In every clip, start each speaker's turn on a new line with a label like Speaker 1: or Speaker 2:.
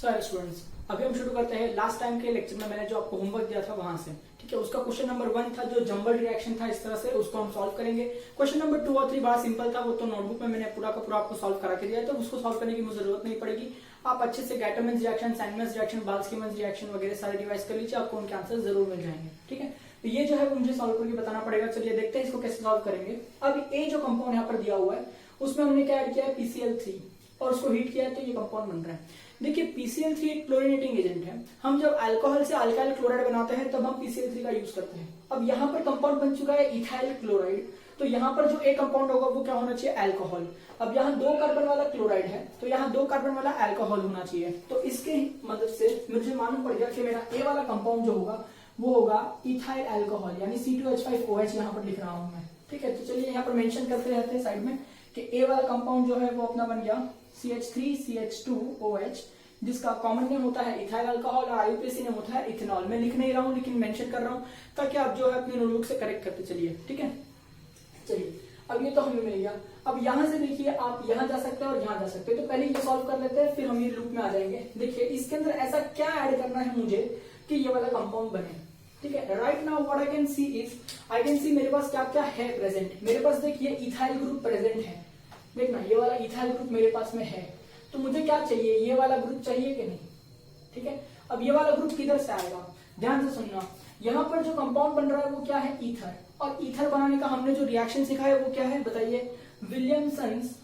Speaker 1: सारे स्टूडेंट्स, अभी हम शुरू करते हैं। लास्ट टाइम के लेक्चर में मैंने जो आपको होमवर्क दिया था वहां से, ठीक है, उसका क्वेश्चन नंबर 1 था जो जंबल रिएक्शन था, इस तरह से उसको हम सॉल्व करेंगे। क्वेश्चन नंबर 2 और 3 बड़ा सिंपल था, वो तो नोटबुक में मैंने पूरा का पूरा आपको सॉल्व करा के दिया है, तो उसको सॉल्व करने की मुझे जरूरत नहीं पड़ेगी। आप अच्छे से गैटरमैन्स रिएक्शन, सैंडमैन्स रिएक्शन, बाल्सकीमैन्स रिएक्शन वगैरह सारे डिवाइस कर लीजिए, आपको उनके आंसर जरूर मिल जाएंगे। ठीक है, तो ये जो है वो मुझे सॉल्व करके बताना पड़ेगा। चलिए देखते हैं इसको कैसे सॉल्व करेंगे। अब ए जो कंपाउंड यहाँ पर दिया हुआ है उसमें हमने क्या ऐड किया है, PCl3, और उसको हीट किया है तो ये कंपाउंड बन रहा है। देखिए PCl3 एक क्लोरीनेटिंग एजेंट है। हम जब अल्कोहल से अल्काइल क्लोराइड बनाते हैं तब हम PCl3 का यूज करते हैं। अब यहाँ पर कंपाउंड बन चुका है इथाइल क्लोराइड, तो यहाँ पर जो एक कंपाउंड होगा वो क्या होना चाहिए, अल्कोहल। अब यहाँ 2 कार्बन वाला क्लोराइड है तो यहाँ 2 कार्बन वाला अल्कोहल होना चाहिए। तो इसके मदद से मुझे मालूम पड़ गया कि मेरा ए वाला कंपाउंड जो होगा वो होगा इथाइल अल्कोहल, यानी C2H5OH यहाँ पर लिख रहा हूं मैं। ठीक है, तो चलिए यहाँ पर मेंशन करते रहते हैं साइड में कि ए वाला कंपाउंड जो है वो अपना बन गया CH3CH2OH, जिसका कॉमन नेम होता है इथाइल अल्कोहल और IUPAC नेम होता है इथेनॉल। मैं लिख नहीं रहा हूँ लेकिन मेंशन कर रहा हूँ ताकि आप जो है अपने नोटबुक से करेक्ट करते चलिए। ठीक है, चलिए अब ये तो हमें मिल गया। अब यहाँ से देखिए आप यहाँ जा सकते हैं और यहाँ जा सकते हैं, तो पहले ये सॉल्व कर लेते हैं फिर हम ये लूप में आ जाएंगे। देखिए इसके अंदर ऐसा क्या ऐड करना है मुझे कि ये वाला कंपाउंड बने। ठीक है, right now what I can see is, I can see मेरे पास क्या क्या है प्रेजेंट। मेरे पास देखिए इथाइल ग्रुप प्रेजेंट है, देखना ये वाला इथाइल ग्रुप मेरे पास में है। तो मुझे क्या चाहिए, ये वाला ग्रुप चाहिए कि नहीं। ठीक है, अब ये वाला ग्रुप किधर से आएगा, ध्यान से सुनना। यहाँ पर जो कंपाउंड बन रहा है वो क्या है, ईथर, और ईथर बनाने का हमने जो रिएक्शन सीखा है वो क्या है बताइए, विलियमसन्स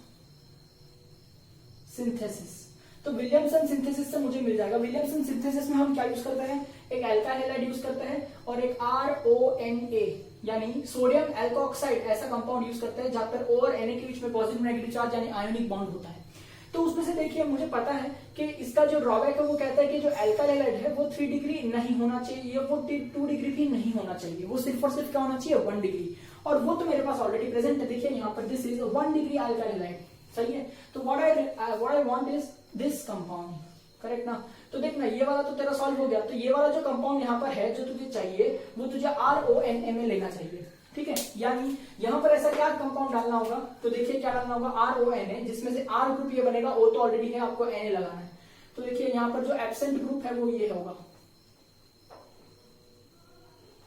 Speaker 1: सिंथेसिस। तो विलियमसन सिंथेसिस से मुझे मिल जाएगा। विलियमसन सिंथेसिस में हम क्या यूज करते हैं, एक एल्काइल हैलाइड यूज करते हैं और एक RONA यानी सोडियम एल्कोऑक्साइड ऐसा कंपाउंड यूज करते हैं जहां पर O और Na के बीच में पॉजिटिव नेगेटिव चार्ज यानी आयोनिक बॉन्ड होता है। तो उसमें से देखिए मुझे पता है कि इसका जो ड्रॉबैक है वो कहता है कि जो एल्काइल हैलाइड है वो 3 डिग्री नहीं होना चाहिए, वो 2 डिग्री भी नहीं होना चाहिए, वो सिर्फ और सिर्फ क्या होना चाहिए, 1 डिग्री। और वो तो मेरे पास ऑलरेडी प्रेजेंट है। देखिए यहाँ पर this is 1 degree alkyl halide, सही है। तो what I want is this compound, correct ना। तो देखना ये वाला तो तेरा सॉल्व हो गया, तो ये वाला जो कंपाउंड यहाँ पर है जो तुझे चाहिए वो तुझे RONA में लेना चाहिए। ठीक है, यानी यहाँ पर ऐसा क्या कंपाउंड डालना होगा, तो देखिए क्या डालना होगा, RONA, जिसमें से R ग्रुप ये बनेगा, O तो ऑलरेडी है, आपको Na लगाना है। तो देखिए यहाँ पर जो एब्सेंट ग्रुप है वो ये होगा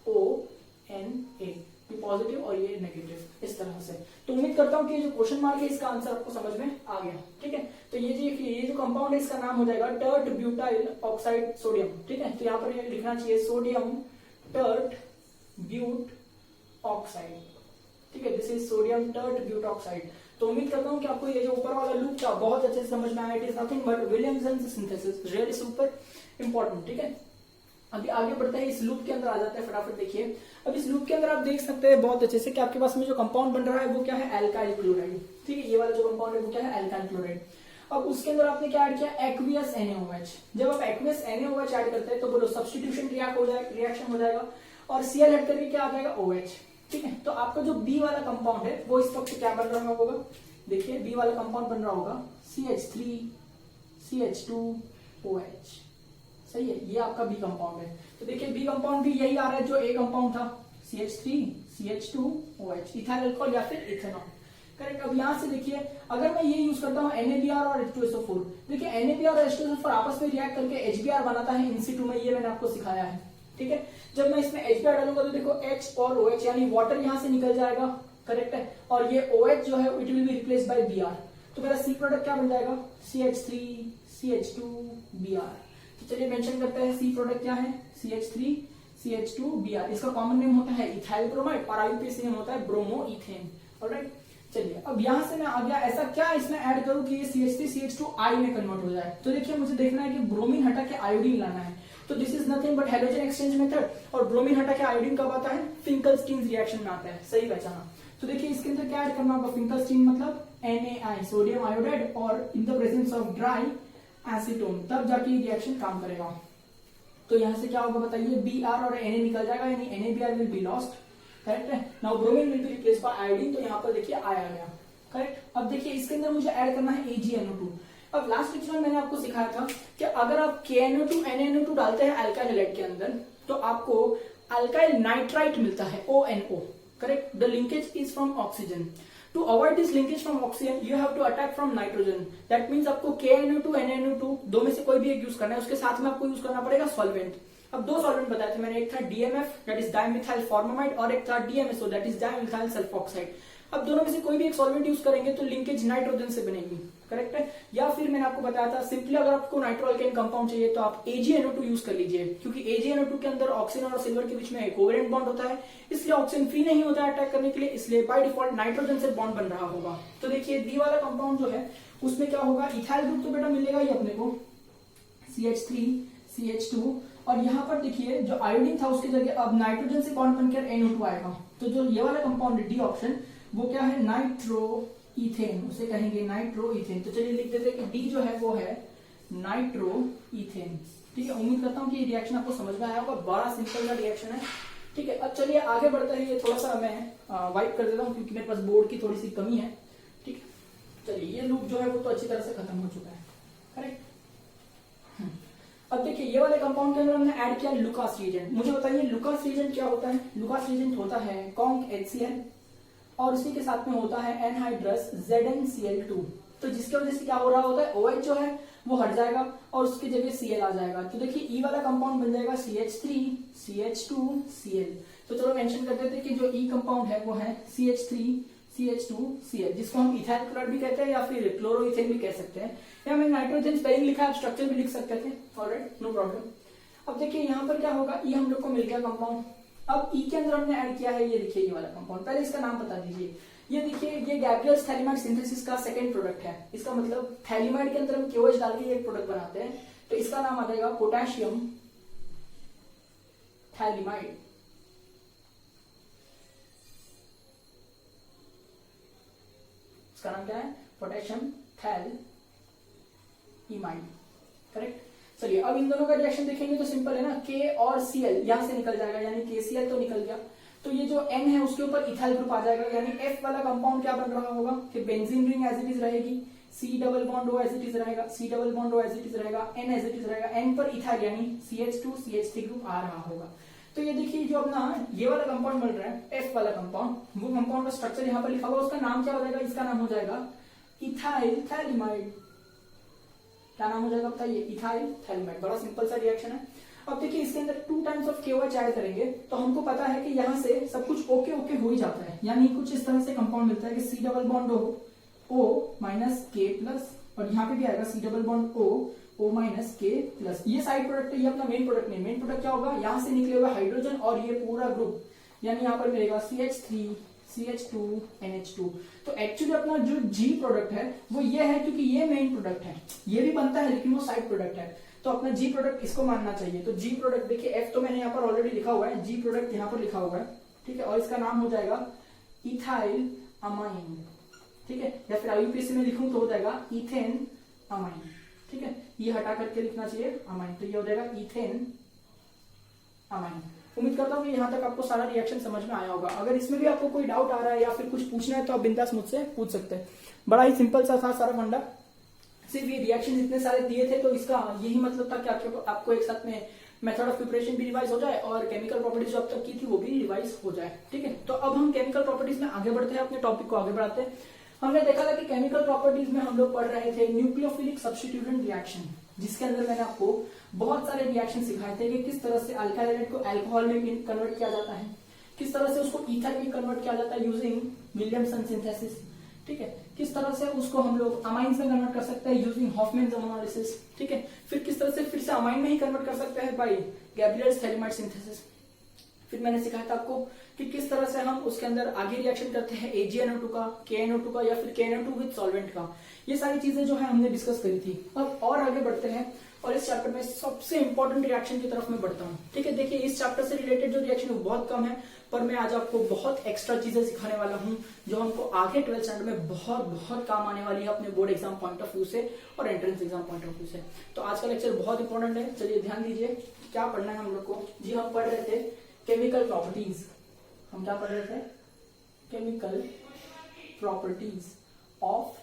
Speaker 1: ONA, ये पॉजिटिव और ये नेगेटिव, इस तरह से। तो उम्मीद करता हूं कि ये जो क्वेश्चन मार्क है इसका आंसर आपको समझ में आ गया। ठीक है, तो ये जो कंपाउंड है इसका नाम हो जाएगा टर्ट ब्यूटाइल ऑक्साइड सोडियम। ठीक है, तो यहाँ पर ये लिखना चाहिए सोडियम टर्ट ब्यूट ऑक्साइड। ठीक है, this is sodium tert butoxide. तो उम्मीद करता हूं कि आपको ये जो ऊपर वाला लूप था बहुत अच्छे से समझ में आया। It is nothing but Williamson synthesis, really super important. ठीक है, अभी आगे बढ़ते हैं, इस लूप के अंदर आ जाते हैं फटाफट। देखिए अब इस लूप के अंदर आप देख सकते हैं बहुत अच्छे से कि आपके पास में जो कंपाउंड बन रहा है वो क्या है, एल्काइल क्लोराइड। ठीक है, ये वाला जो कंपाउंड है वो क्या है, एल्काइल क्लोराइड। अब उसके अंदर आपने क्या ऐड किया, एक्वियस NaOH। जब आप एक्वियस NaOH ऐड करते हैं तो बोलो सब्स्टिट्यूशन रिएक्शन हो जाएगा और Cl हट करके क्या आ जाएगा, OH। ठीक है, तो आपका जो बी वाला कंपाउंड है वो इस वक्त क्या बन रहा होगा, देखिए बी वाला कंपाउंड बन रहा होगा CH3CH2OH। सही है, ये आपका बी कंपाउंड है। तो देखिए बी कंपाउंड भी यही आ रहा है जो ए कंपाउंड था, CH3CH2OH, इथाइल अल्कोहल या फिर इथेनॉल। करेक्ट। अब यहां से देखिए अगर मैं ये यूज करता हूं NaBr और H2SO4, देखिए NaBr और H2SO4 आपस में रिएक्ट करके HBr बनाता है इन सिटू में, ये मैंने आपको सिखाया है। ठीक है, जब मैं इसमें HBr डालूंगा तो देखो H और OH यानी वाटर यहां से निकल जाएगा, करेक्ट है, और ये OH जो है it will be replace by Br। तो मेरा सी प्रोडक्ट क्या बन जाएगा, CH3CH2Br। तो चलिए मेंशन करते हैं सी प्रोडक्ट क्या है, CH3CH2Br। इसका कॉमन नेम होता है इथाइल ब्रोमाइड और IUPAC नेम होता है ब्रोमो इथेन। ऑलराइट, चलिए अब यहां से मैं आ गया, ऐसा क्या इसमें ऐड करूं कि ये CH3CH2I में कन्वर्ट हो जाए। तो देखिए मुझे देखना है कि ब्रोमीन हटा के आयोडीन लाना है। तो this is nothing but hydrogen exchange method, और ब्रोमीन हटा के आयोडीन कब आता है, फिंकलस्टीन रिएक्शन में आता है। सही पहचाना। तो देखिए इसके अंदर क्या ऐड करना होगा, फिंकलस्टीन मतलब NaI सोडियम आयोडाइड और in the presence of dry acetone, तब जाके ये रिएक्शन काम करेगा। तो यहां से क्या होगा बताइए, Br और Na निकल जाएगा यानी NaBr will be lost. Correct है, now bromine will be replaced by iodine. तो यहाँ पर देखिए आ गया। करेक्ट। अब देखिए इसके अंदर मुझे ऐड करना है AgNO2। अब लास्ट लेक्चर में मैंने आपको सिखाया था कि अगर आप KNO2 NaNO2 डालते हैं अल्काइल हैलाइड के अंदर तो आपको अल्काइल नाइट्राइट मिलता है ONO। Correct, the linkage is from oxygen. To avoid this linkage from oxygen you have to attack from nitrogen. That means आपको KNO2 NNO2 दो में से कोई भी एक यूज करना है, उसके साथ में आपको यूज करना पड़ेगा सॉल्वेंट। अब दो सॉल्वेंट बताए थे मैंने, एक था DMF that is dimethyl formamide और एक था DMSO that is dimethyl sulphoxide. अब दोनों में से कोई भी एक सॉल्वेंट यूज करेंगे तो लिंकेज नाइट्रोजन से बनेगी, करेक्ट है। या फिर मैंने आपको बताया था सिंपली अगर आपको नाइट्रोअल्केन कंपाउंड चाहिए तो आप AgNO2 यूज कर लीजिए, क्योंकि AgNO2 के अंदर ऑक्सीजन और सिल्वर के बीच में कोवेलेंट बॉन्ड होता है, इसलिए ऑक्सीजन फ्री नहीं होता है अटैक करने के लिए, इसलिए बाय डिफॉल्ट नाइट्रोजन से बॉन्ड बन रहा होगा। तो देखिए डी वाला कंपाउंड जो है उसमें क्या होगा, इथाइल ग्रुप तो बेटा मिलेगा ही अपने को, CH3 CH2, और यहाँ पर देखिए जो आयोडीन था उसकी जगह अब नाइट्रोजन से बॉन्ड बनकर NO2 आएगा। तो जो ये वाला कंपाउंड डी ऑप्शन वो क्या है, नाइट्रोइथेन, उसे कहेंगे नाइट्रोइथेन। तो चलिए लिख देते हैं कि डी जो है वो है नाइट्रोइथेन। ठीक है, उम्मीद करता हूँ कि ये रिएक्शन आपको समझ में आया होगा, बड़ा सिंपल सा रिएक्शन है। ठीक है, अब चलिए आगे बढ़ते हैं। ये थोड़ा सा मैं वाइप कर देता हूँ क्योंकि मेरे पास बोर्ड की थोड़ी सी कमी है। ठीक है, चलिए ये लूप जो है वो तो अच्छी तरह से खत्म हो चुका है, करेक्ट। अब देखिए ये वाले कंपाउंड के अंदर हमने ऐड किया लुकास रिएजेंट। मुझे बताइए लुकास रिएजेंट क्या होता है। लुकास रिएजेंट होता है कॉन्क HCl और उसी के साथ में होता है एनहाइड्रस ZnCl2। तो जिसकी वजह से क्या हो रहा होता है, OH जो है वो हट जाएगा और उसकी जगह Cl आ जाएगा। तो देखिए E वाला कंपाउंड बन जाएगा CH3 CH2 Cl। तो चलो मेंशन कर देते हैं कि जो E कंपाउंड है वो है CH3 CH2 Cl, जिसको हम इथाइल क्लोराइड भी कहते हैं या फिर क्लोरोइथेन भी कह सकते हैं, या मैंने नाइट्रोजन स्पेलिंग लिखा है, स्ट्रक्चर भी लिख सकते थे, ऑलराइट, नो प्रॉब्लम। अब देखिए यहाँ पर क्या होगा, E हम लोग को मिल गया कंपाउंड। अब E के अंदर हमने ऐड किया है, ये देखिए ये वाला कंपाउंड। पहले इसका नाम बता दीजिए। ये देखिए ये गैब्रियल्स थैलिमाइड सिंथेसिस का सेकंड प्रोडक्ट है। इसका मतलब थैलिमाइड के अंदर हम KOH डाल के एक प्रोडक्ट बनाते हैं, तो इसका नाम आ जाएगा पोटेशियम थैलिमाइड। इसका नाम क्या है, पोटेशियम थैलिमाइड, करेक्ट। चलिए अब इन दोनों का रिएक्शन देखेंगे तो सिंपल है ना, K और Cl यहां से निकल जाएगा, यानी KCl तो निकल गया। तो ये जो N है उसके ऊपर इथाइल ग्रुप आ जाएगा, यानी F वाला कंपाउंड क्या बन रहा होगा कि benzene ring as it is रहेगी, C double bond O as it is रहेगा, C double bond O as it is रहेगा, N एज इट इज रहेगा, N पर इथाइल यानी CH2 CH3 ग्रुप आ रहा होगा। तो ये देखिए जो अपना ये वाला कंपाउंड मिल रहा है F वाला कंपाउंड, वो कंपाउंड का स्ट्रक्चर यहाँ पर लिखा हुआ, उसका नाम क्या हो जाएगा, इसका नाम हो जाएगा इथाइल थैलिमाइड। क्या नाम हो जाएगा बताइए, इथाइल थैलिमाइड। बड़ा सिंपल सा रिएक्शन है। अब देखिए इसके अंदर 2 टाइम्स ऑफ KOH ऐड करेंगे तो हमको पता है कि यहाँ से सब कुछ ओके ओके हो ही जाता है, यानी कुछ इस तरह से कंपाउंड मिलता है कि C double bond O minus K plus, और यहाँ पे भी आएगा C double bond O minus K plus. ये साइड प्रोडक्ट है, ये अपना मेन प्रोडक्ट नहीं। मेन प्रोडक्ट क्या होगा, यहाँ से निकले हुए हाइड्रोजन और ये पूरा ग्रुप, यानी यहाँ पर मिलेगा CH3 CH2 NH2। तो एक्चुअली अपना जो G प्रोडक्ट है वो ये है, क्योंकि ये मेन प्रोडक्ट है, ये भी बनता है लेकिन वो साइड प्रोडक्ट है, तो अपना G प्रोडक्ट इसको मानना चाहिए। तो G प्रोडक्ट देखिए F तो मैंने यहाँ पर ऑलरेडी लिखा हुआ है, G प्रोडक्ट यहाँ पर लिखा हुआ है, ठीक है, और इसका नाम हो जाएगा इथाइल अमाइन, ठीक है, या फिर IUPAC में लिखूं तो हो जाएगा इथेन अमाइन, ठीक है, ये हटा करके लिखना चाहिए अमाइन, तो ये हो जाएगा इथेन अमाइन। उम्मीद करता हूँ कि यहाँ तक आपको सारा रिएक्शन समझ में आया होगा। अगर इसमें भी आपको कोई डाउट आ रहा है या फिर कुछ पूछना है तो आप बिंदास मुझसे पूछ सकते हैं। बड़ा ही सिंपल सा था सारा फंडा, सिर्फ ये रिएक्शन इतने सारे दिए थे तो इसका यही मतलब था कि आपको एक साथ में मेथड ऑफ प्रिपरेशन भी रिवाइज हो जाए और केमिकल प्रॉपर्टीज जो अब तक की थी वो भी रिवाइज हो जाए, ठीक है। तो अब हम केमिकल प्रॉपर्टीज में आगे बढ़ते हैं, अपने टॉपिक को आगे बढ़ाते हैं। हमने देखा था कि केमिकल प्रॉपर्टीज में हम लोग पढ़ रहे थे न्यूक्लियोफिलिक सब्स्टिट्यूटेंट रिएक्शन, जिसके अंदर मैंने आपको बहुत सारे रिएक्शन सिखाए थे कि किस तरह से अल्काइल हाइड्राइड को अल्कोहल में कन्वर्ट किया जाता है, किस तरह से उसको ईथर में कन्वर्ट किया जाता है यूजिंग विलियमसन सिंथेसिस, ठीक है, किस तरह से उसको हम लोग अमाइंस में कन्वर्ट कर सकते हैं यूजिंग हॉफमैन एनालिसिस, ठीक है, फिर किस तरह से फिर से अमाइन में ही कन्वर्ट कर सकते हैं बाय गैब्रियल्स थैलिमाइड सिंथेसिस। फिर मैंने सिखाया था आपको कि किस तरह से हम उसके अंदर आगे रिएक्शन करते हैं AgNO2 का, KNO2 का या फिर KNO2 विद सॉल्वेंट का। ये सारी चीजें जो है हमने डिस्कस करी थी। अब और आगे बढ़ते हैं और इस चैप्टर में सबसे इंपॉर्टेंट रिएक्शन की तरफ मैं बढ़ता हूँ, ठीक है। देखिए इस चैप्टर से रिलेटेड जो रिएक्शन है बहुत कम है, पर मैं आज आपको बहुत एक्स्ट्रा चीजें सिखाने वाला हूँ जो हमको आगे 12th स्टैंडर्ड में बहुत बहुत काम आने वाली है अपने board exam point of view से और entrance exam point of view से। तो आज का लेक्चर बहुत इंपॉर्टेंट है, चलिए ध्यान दीजिए क्या पढ़ना है हम लोग को। जी हम पढ़ रहे थे केमिकल प्रॉपर्टीज, हम क्या पढ़ रहे थे, chemical properties of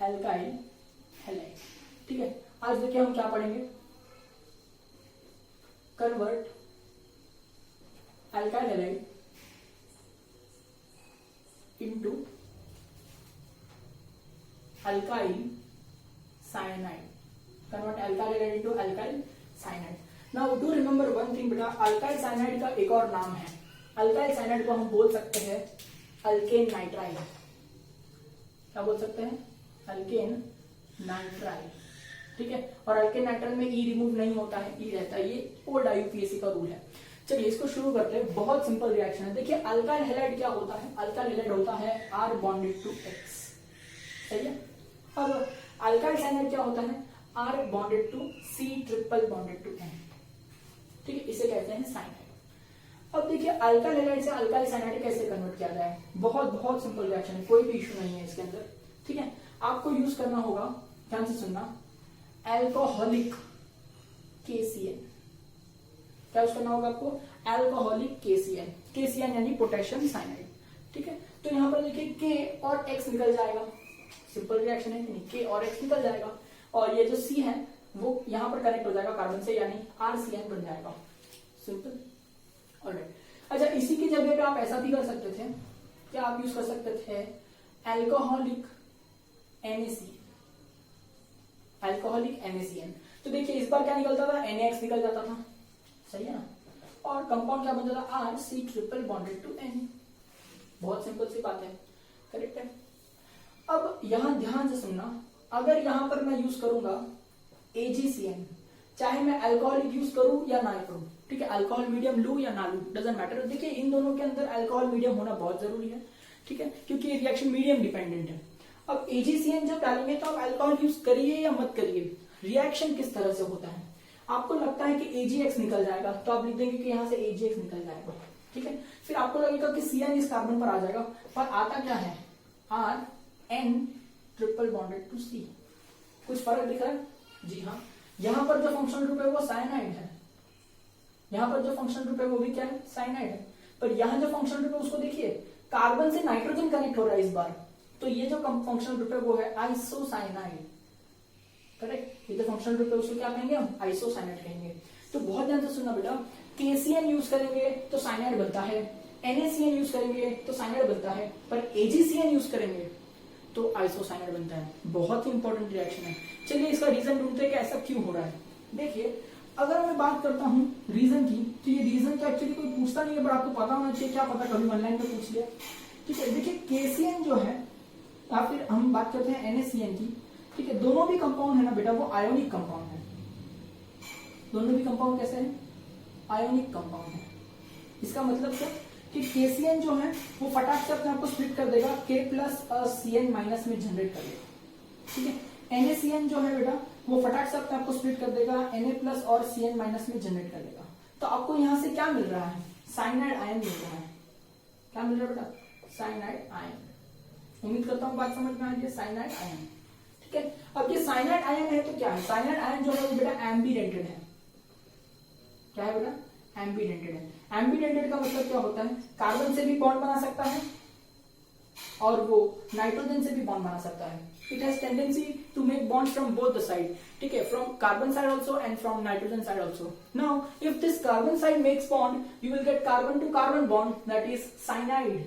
Speaker 1: alkyl halide, ठीक है। आज देखिए हम क्या पढ़ेंगे, convert alkyl halide into alkyl cyanide. Convert alkyl halide into alkyl cyanide. Now do remember one thing बेटा, alkyl cyanide का एक और नाम है. alkyl cyanide को हम बोल सकते हैं अल्केन नाइट्राइल. क्या बोल सकते हैं? Alkane nitrile. ठीक है. और अल्केन नाइट्राइल में ई रिमूव नहीं होता है, ई रहता है. ये ओल्ड IUPAC का रूल है. चलिए इसको शुरू करते हैं. बहुत सिंपल रिएक्शन है. देखिए अल्काइल हैलाइड क्या होता है? अल्काइल हैलाइड होता है R बॉन्डेड टू X. सही है. अब अल्काइल साइनाइड क्या होता है? R bonded to C triple bonded to N. ठीक है, इसे कहते हैं साइनाइड. अब देखिए अल्काइल हैलाइड से अल्काइल साइनाइड कैसे कन्वर्ट किया जाए. बहुत बहुत सिंपल रिएक्शन है, कोई भी इश्यू नहीं है इसके अंदर. ठीक है, आपको यूज करना होगा, ध्यान से सुनना, एल्कोहलिक KCl. क्या यूज करना होगा आपको? Alcoholic KCl. KCl यानी पोटेशियम साइनाइड. ठीक है, तो यहां पर देखिए K और X निकल जाएगा. सिंपल रिएक्शन है कि नहीं? K और X निकल जाएगा और ये जो C है वो यहां पर कनेक्ट हो जाएगा कार्बन से, यानी RCN बन जाएगा. सिंपल. ऑलराइट. अच्छा, इसी की जगह पे आप ऐसा भी कर सकते थे. क्या आप यूज कर सकते थे? Alcoholic NaCl. Alcoholic NaCN. तो देखिए इस बार क्या निकलता था? NaX निकल जाता था. सही है ना. और कंपाउंड क्या बन जाता? RC triple bonded to N. बहुत सिंपल सी बात है. करेक्ट है. अब यहां ध्यान से सुनना, अगर यहां पर मैं यूज करूंगा AgCN, चाहे मैं अल्कोहलिक यूज करूं या ना करूं, ठीक है, अल्कोहल मीडियम लू या ना लू, डजंट मैटर. देखिए इन दोनों के अंदर अल्कोहल मीडियम होना बहुत जरूरी है. ठीक है, क्योंकि ये रिएक्शन मीडियम डिपेंडेंट है. अब AgCN जब डालेंगे तो आप अल्कोहल यूज करिए या मत करिए, रिएक्शन किस तरह से होता है. आपको लगता है कि AgX निकल जाएगा तो आप लिख देंगे कि यहां से AgX निकल जाएगा. ठीक है, फिर आपको लगेगा कि CN इस कार्बन पर आ जाएगा, पर आता क्या है? RN triple bonded to C. कुछ फर्क दिख रहा है? जी हाँ. यहां पर जो फंक्शनल ग्रुप है वो साइनाइड है. यहां पर जो फंक्शनल ग्रुप है वो भी क्या है? साइनाइड है. पर यहां जो फंक्शनल ग्रुप है उसको देखिए, कार्बन से नाइट्रोजन कनेक्ट हो रहा है इस बार, तो ये जो फंक्शनल ग्रुप है वो है आइसोसाइनाइड. करेक्ट. ये जो फंक्शनल ग्रुप है उसको क्या कहेंगे हम? आइसोसाइनाइड कहेंगे. तो बहुत ध्यान से सुनना बेटा, KCN यूज करेंगे तो साइनाइड बनता है, NaCN यूज करेंगे तो साइनाइड बनता है, पर AgCN यूज करेंगे तो आइसोसाइनाइड बनता है. बहुत ही इंपॉर्टेंट रिएक्शन है. चलिए इसका रीजन ढूंढते हैं कि ऐसा क्यों हो रहा है. देखिए अगर मैं बात करता हूं रीजन की, तो ये रीजन तो एक्चुअली कोई पूछता नहीं है, पर आपको पता होना चाहिए. क्या पता कभी ऑनलाइन में पूछ लिया. ठीक है, देखिए KCN जो है, या फिर हम बात करते हैं NaCN की. ठीक है, दोनों भी कंपाउंड है ना बेटा वो आयोनिक कंपाउंड है. दोनों भी कंपाउंड कैसे है? आयोनिक कंपाउंड है. इसका मतलब क्या कि KCN जो है वो फटाक से अपने आप को स्प्लिट कर देगा, K प्लस CN माइनस में जनरेट करेगा. ठीक है, NaCN जो है बेटा वो फटाक से अपने आप को स्प्लिट कर देगा, Na प्लस और CN माइनस में जनरेट कर देगा. तो आपको यहां से क्या मिल रहा है? साइनाइड आयन मिल रहा है. क्या मिल रहा है बेटा? Cyanide ion. उम्मीद करता हूं बात समझ में आ गई. Cyanide ion. ठीक है, अब ये साइनाइड आयन है तो क्या है? साइनाइड आयन जो है वो बेटा एम्बीडेंटेड है. क्या है बेटा? एम्बीडेंटेड है. एम्बीडेंटेड का मतलब क्या होता है? कार्बन से भी बॉन्ड बना सकता है और वो नाइट्रोजन से भी बॉन्ड बना सकता है. It has tendency to make bond from both the side. ठीक है, from carbon side also and from nitrogen side also. Now if this carbon side makes bond, you will get carbon to carbon bond, that is cyanide.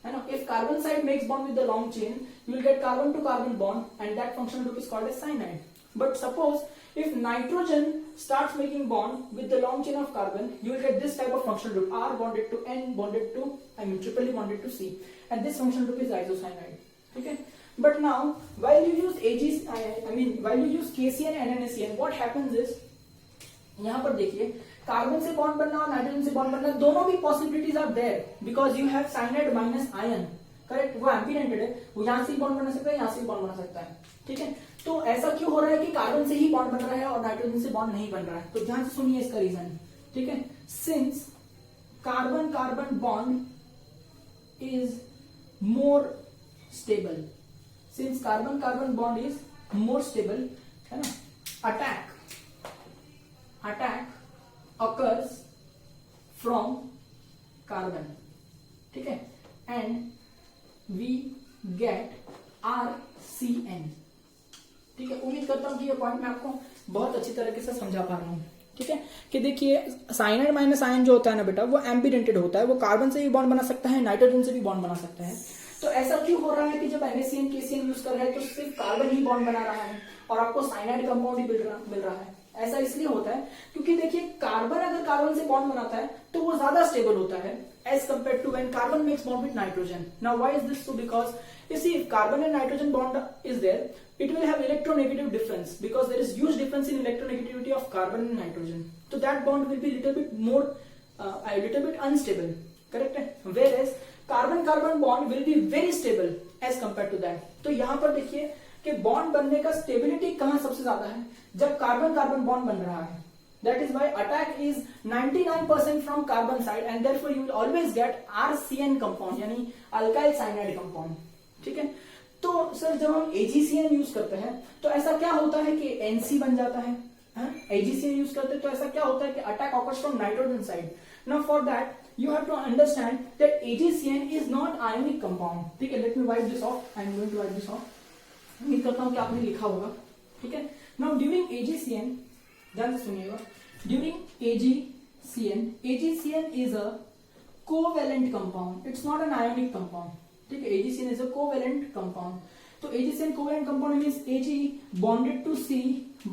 Speaker 1: है ना. If carbon side makes bond with the long chain, you will get carbon to carbon bond and that functional group is called as cyanide. But suppose if nitrogen starts making bond with the long chain of carbon, you will get this type of functional group, R bonded to N bonded to, triply bonded to C, and this functional group is isocyanide. Okay, but now while you use while you use KCN and NaCN, what happens is, यहां पर देखिए carbon से bond बनना और nitrogen से bond बनना दोनों भी possibilities are there, because you have cyanide minus ion. Correct, वो एम्बीडेंटेड है, वो यहां से ही बॉन्ड बना सकता है, यहां से भी बॉन्ड बना सकता है. ठीक है, तो ऐसा क्यों हो रहा है कि कार्बन से ही बॉन्ड बन रहा है और नाइट्रोजन से बॉन्ड नहीं बन रहा है? तो ध्यान से सुनिए इसका रीजन. ठीक है, since carbon carbon bond is more stable, since carbon carbon bond is more stable, है ना, अटैक occurs from carbon. ठीक है, and we get RCN. ठीक है, उम्मीद करता हूं कि ये पॉइंट मैं आपको बहुत अच्छी तरीके से समझा पा रहा हूं. ठीक है, कि देखिए साइनाइड माइनस आयन जो होता है ना बेटा वो एम्बीडेंटेड होता है, वो कार्बन से भी बॉन्ड बना सकता है, नाइट्रोजन से भी बॉन्ड बना सकता है. तो ऐसा क्यों हो रहा है कि जब NaCN KCN यूज कर रहे हैं तो सिर्फ कार्बन ही बॉन्ड बना रहा है और आपको साइनाइड कंपाउंड ही मिल रहा है? ऐसा इसलिए होता है क्योंकि देखिए कार्बन अगर कार्बन से बॉन्ड बनाता है तो वो ज्यादा स्टेबल होता है as compare to when carbon makes bond with nitrogen. Now why is this? So because you see if carbon and nitrogen bond is there, it will have electronegative difference because there is huge difference in electronegativity of carbon and nitrogen. So that bond will be little bit more a little bit unstable, correct है? Whereas carbon carbon bond will be very stable as compared to that. तो यहाँ पर देखिए कि bond बनने का stability कहाँ सबसे ज्यादा है? जब कार्बन कार्बन बॉन्ड बन रहा है. That is why attack is 99% from carbon side and therefore you will always get RCN compound यानी alkyl cyanide compound. ठीक है. तो सर जब हम AgCN यूज करते हैं तो ऐसा क्या होता है कि NC बन जाता है? AgCN यूज करते हैं तो ऐसा क्या होता है कि attack occurs from nitrogen side. Now for that you have to understand that AgCN is not ionic compound. ठीक है. let me wipe this off. I am going to wipe this off. उम्मीद करता हूं कि आपने लिखा होगा. ठीक है. now during AgCN ध्यान से सुनिएगा. during AgCN is a covalent compound. it's not an ionic compound. ठीक है. AgCN is a covalent compound. तो AgCN covalent compound means Ag bonded to C